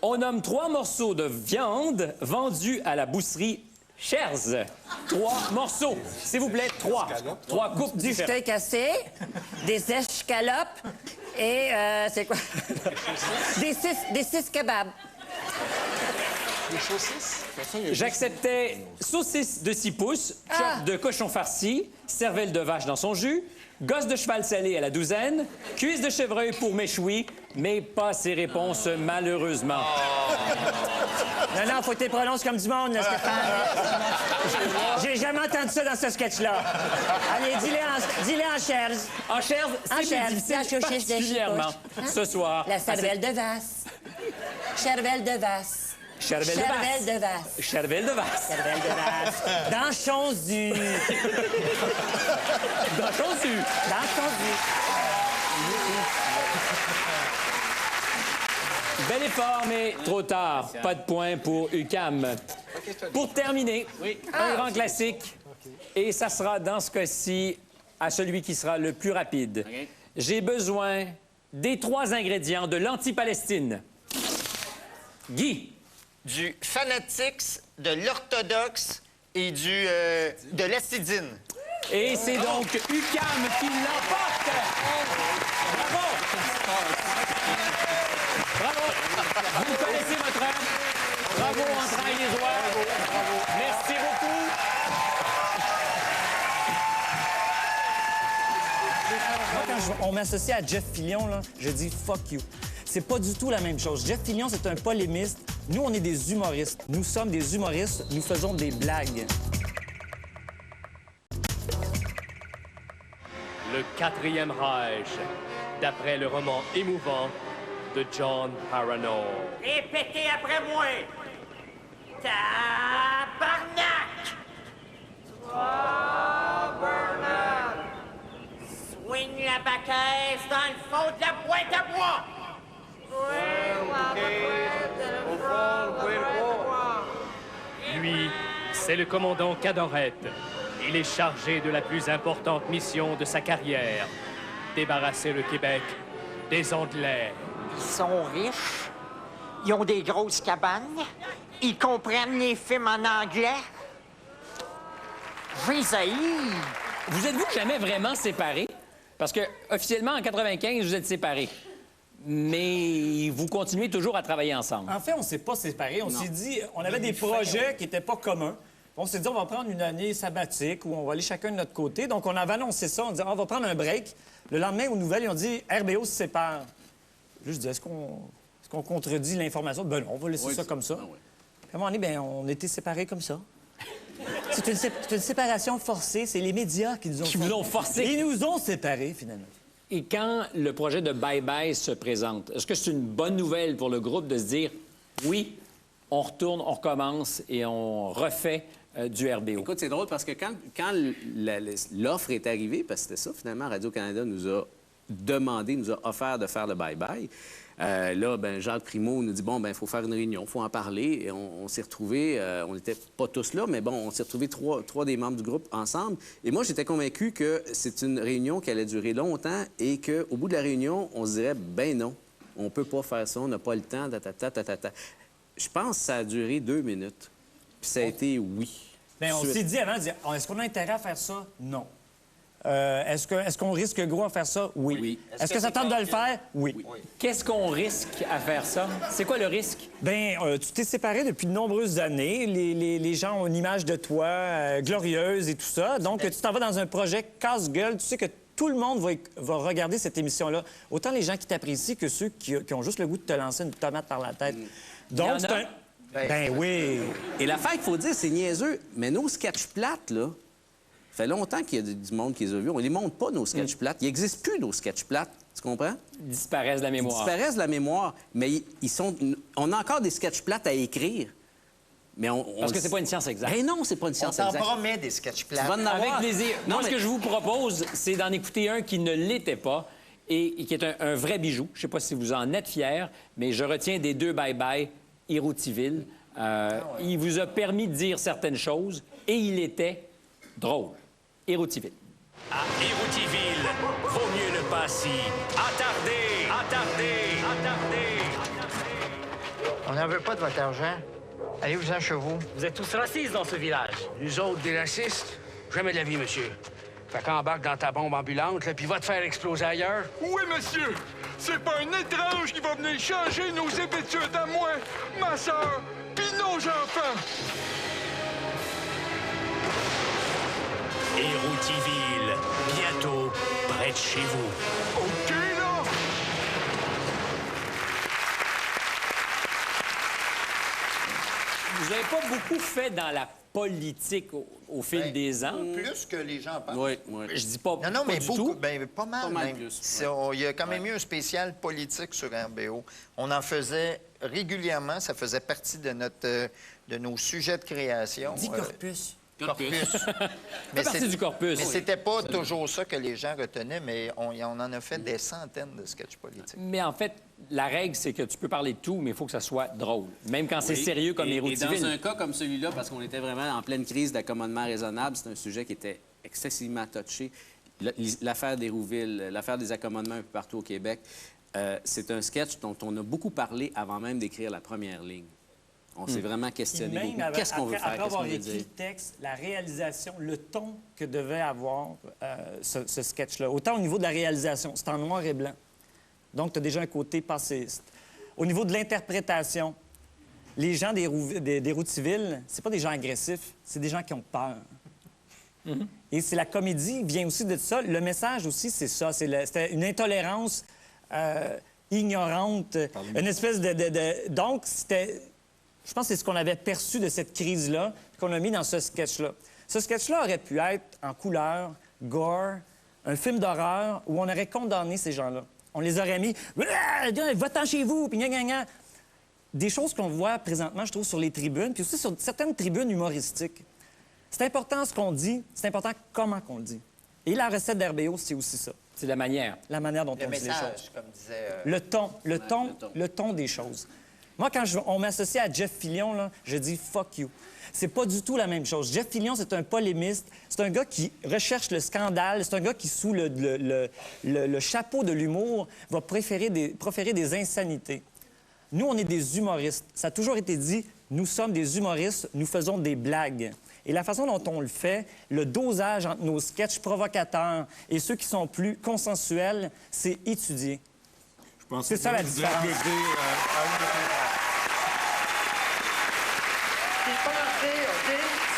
On nomme 3 morceaux de viande vendus à la boucherie Cherz. 3 morceaux. S'il vous plaît, 3. 3 coupes Du différentes. steak haché, des escalopes et, c'est quoi? des 6 kebabs. Des saucisses? J'acceptais saucisse de 6 pouces, chop de cochon farci, cervelle de vache dans son jus, gosse de cheval salé à la douzaine, cuisse de chevreuil pour méchoui, mais pas ces réponses, malheureusement. Non, faut que tu les prononces comme du monde, là, Stéphane. J'ai jamais entendu ça dans ce sketch-là. Allez, dis-les en Cherz. En Cherz, c'est plus difficile, particulièrement ce soir. La cervelle de vache. Cervelle de vache. Cervelle de vache. Cervelle de vache. Cervelle de vache. Dans Chonzu. Dans Chonzu. Dans Chonzu. Bel effort, mais trop tard. Pas de point pour UQAM. Pour terminer, un grand classique. Et ça sera, dans ce cas-ci, à celui qui sera le plus rapide. J'ai besoin des 3 ingrédients de l'anti-Palestine. Guy. Du Fanatics, de l'Orthodoxe et de l'Astidine. Et c'est donc UQAM qui l'emporte! Bravo! Bravo! Vous connaissez votre œuvre. Bravo, entrailles les oies. Merci beaucoup. Moi, quand on m'associe à Jeff Fillion, là, je dis « fuck you ». C'est pas du tout la même chose. Jeff Fillion, c'est un polémiste. Nous, on est des humoristes. Nous sommes des humoristes. Nous faisons des blagues. Le 4e Reich, d'après le roman émouvant de John Parano. Répétez après moi. Tabarnak! Swing la baquette dans le fond de la boîte à bois. Lui, c'est le commandant Cadorette. Il est chargé de la plus importante mission de sa carrière. Débarrasser le Québec des Anglais. Ils sont riches. Ils ont des grosses cabanes. Ils comprennent les films en anglais. J'ai. Vous êtes-vous jamais vraiment séparés? Parce que officiellement, en 95, vous êtes séparés. Mais vous continuez toujours à travailler ensemble. En fait, on ne s'est pas séparés. On s'est dit, on avait des projets qui n'étaient pas communs. On s'est dit, on va prendre une année sabbatique où on va aller chacun de notre côté. Donc, on avait annoncé ça. On disait, on va prendre un break. Le lendemain, aux nouvelles, ils ont dit, RBO se sépare. Là, je dis, est-ce qu'on contredit l'information? Ben non, on va laisser ça comme ça. Puis à un moment donné, ben, on était séparés comme ça. C'est une séparation forcée. C'est les médias qui nous ont forcés. Ils nous ont séparés, finalement. Et quand le projet de Bye Bye se présente, est-ce que c'est une bonne nouvelle pour le groupe de se dire, oui, on retourne, on recommence et on refait du RBO? Écoute, c'est drôle parce que quand l'offre est arrivée, parce que c'était ça, finalement, Radio-Canada nous a demandé, nous a offert de faire le Bye Bye. Là, ben, Jacques Primeau nous dit, bon, ben, il faut faire une réunion, il faut en parler. Et on s'est retrouvés, on n'était pas tous là, mais bon, on s'est retrouvés trois des membres du groupe ensemble. Et moi, j'étais convaincu que c'est une réunion qui allait durer longtemps et qu'au bout de la réunion, on se dirait, ben non, on peut pas faire ça, on n'a pas le temps, Je pense que ça a duré 2 minutes. Puis ça a été oui. Bien, on s'est dit avant, est-ce qu'on a intérêt à faire ça? Non. Est-ce qu'on risque gros à faire ça? Oui. Est-ce que ça tente de le faire? Oui. Qu'est-ce qu'on risque à faire ça? C'est quoi le risque? Bien, tu t'es séparé depuis de nombreuses années. Les gens ont une image de toi glorieuse et tout ça. Donc, tu t'en vas dans un projet casse-gueule. Tu sais que tout le monde va regarder cette émission-là. Autant les gens qui t'apprécient que ceux qui ont juste le goût de te lancer une tomate par la tête. Donc, c'est un... Ben oui. Et l'affaire qu'il faut dire, c'est niaiseux, mais nos sketchs plates, là, ça fait longtemps qu'il y a du monde qui les a vus. On les montre pas, nos sketchs plates. Il n'existe plus, nos sketchs plates. Tu comprends? Ils disparaissent de la mémoire. Ils disparaissent de la mémoire. Mais ils sont... On a encore des sketchs plates à écrire. Mais Parce que c'est pas une science exacte. Ben non, c'est pas une science exacte. On t'en promet des sketchs plates. Tu vas en avoir. Avec plaisir. Moi, ce que je vous propose, c'est d'en écouter un qui ne l'était pas et qui est un vrai bijou. Je sais pas si vous en êtes fiers, mais je retiens des 2 Bye Bye Héroutiville. Il vous a permis de dire certaines choses et il était drôle. Héroutiville. À Héroutiville, vaut mieux ne pas s'y attarder. On n'en veut pas de votre argent. Allez-vous-en chez vous. Vous êtes tous racistes dans ce village. Nous autres, des racistes? Jamais de la vie, monsieur. Fait qu'embarque dans ta bombe ambulante, là, puis va te faire exploser ailleurs. Oui, monsieur. C'est pas un étrange qui va venir changer nos habitudes à moi, ma sœur, puis nos enfants. Héroutiville, bientôt près de chez vous. OK, là! Vous n'avez pas beaucoup fait dans la politique au fil des ans. Plus que les gens pensent. Oui. Je dis pas Non, mais du beaucoup, tout. ben, pas mal même. plus. Il y a quand même eu un spécial politique sur RBO. On en faisait régulièrement. Ça faisait partie de nos sujets de création. Dis corpus. Corpus. Mais partie du corpus. Mais c'était pas toujours ça que les gens retenaient, mais on en a fait des centaines de sketchs politiques. Mais en fait, la règle, c'est que tu peux parler de tout, mais il faut que ça soit drôle. Même quand c'est sérieux comme Héroutiville. Et dans un cas comme celui-là, parce qu'on était vraiment en pleine crise d'accommodement raisonnable, c'est un sujet qui était excessivement touché. L'affaire d'Hérouville, l'affaire des accommodements un peu partout au Québec, c'est un sketch dont on a beaucoup parlé avant même d'écrire la première ligne. On s'est vraiment questionné beaucoup. Qu'est-ce qu'on veut faire? Après avoir écrit le texte, la réalisation, le ton que devait avoir ce sketch-là, autant au niveau de la réalisation, c'est en noir et blanc. Donc, tu as déjà un côté passéiste. Au niveau de l'interprétation, les gens d'Héroutiville, c'est pas des gens agressifs, c'est des gens qui ont peur. Et c'est la comédie vient aussi de ça. Le message aussi, c'est ça. C'était une intolérance ignorante, une espèce de... Donc, c'était... Je pense que c'est ce qu'on avait perçu de cette crise-là, qu'on a mis dans ce sketch-là. Ce sketch-là aurait pu être en couleur, gore, un film d'horreur où on aurait condamné ces gens-là. On les aurait mis « Va-t'en chez vous! » puis gna. Des choses qu'on voit présentement, je trouve, sur les tribunes, puis aussi sur certaines tribunes humoristiques. C'est important ce qu'on dit, c'est important comment qu'on le dit. Et la recette d'RBO, c'est aussi ça. C'est la manière. La manière dont Le on dit les message, choses. comme disait... Le ton des choses. Moi, quand on m'associe à Jeff Fillion, là, je dis « fuck you ». C'est pas du tout la même chose. Jeff Fillion, c'est un polémiste. C'est un gars qui recherche le scandale. C'est un gars qui, sous le chapeau de l'humour, va proférer des insanités. Nous, on est des humoristes. Ça a toujours été dit, nous sommes des humoristes, nous faisons des blagues. Et la façon dont on le fait, le dosage entre nos sketchs provocateurs et ceux qui sont plus consensuels, c'est étudié. C'est ça la différence.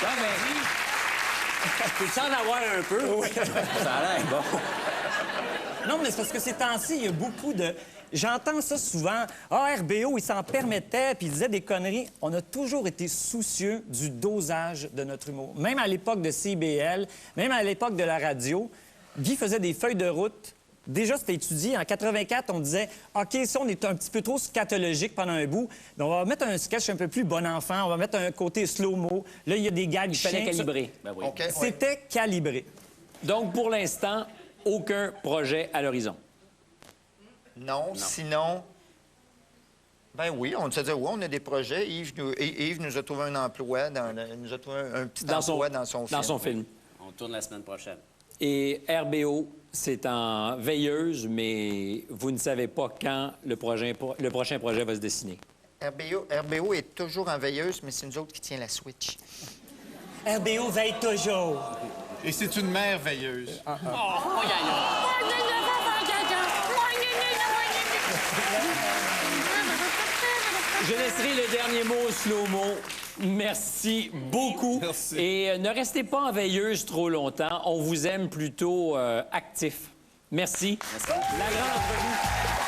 Ça, mais... Peux-tu en avoir un peu? Oui. Ça a l'air bon. Non, mais c'est parce que ces temps-ci, il y a beaucoup de... J'entends ça souvent. Ah, RBO, il s'en permettait, puis il disait des conneries. On a toujours été soucieux du dosage de notre humour. Même à l'époque de CIBL, même à l'époque de la radio, Guy faisait des feuilles de route. Déjà, c'était étudié. En 84, on disait, OK, ça, on est un petit peu trop scatologique pendant un bout. Mais on va mettre un sketch un peu plus bon enfant. On va mettre un côté slow-mo. Là, il y a des gags chiens. Il fallait calibrer. Ben oui. Okay, C'était calibré. Donc, pour l'instant, aucun projet à l'horizon. Non, sinon... Ben oui, on se dit, oui, on a des projets. Yves nous a trouvé un emploi, nous a trouvé un petit emploi dans son film. Dans son film. On tourne la semaine prochaine. Et RBO, c'est en veilleuse, mais vous ne savez pas quand le prochain projet va se dessiner. RBO est toujours en veilleuse, mais c'est nous autres qui tient la switch. RBO veille toujours. Et c'est une mère veilleuse. Je laisserai le dernier mot au slow-mo. Merci beaucoup. Merci. Et ne restez pas en veilleuse trop longtemps. On vous aime plutôt actif. Merci. La grande entrevue.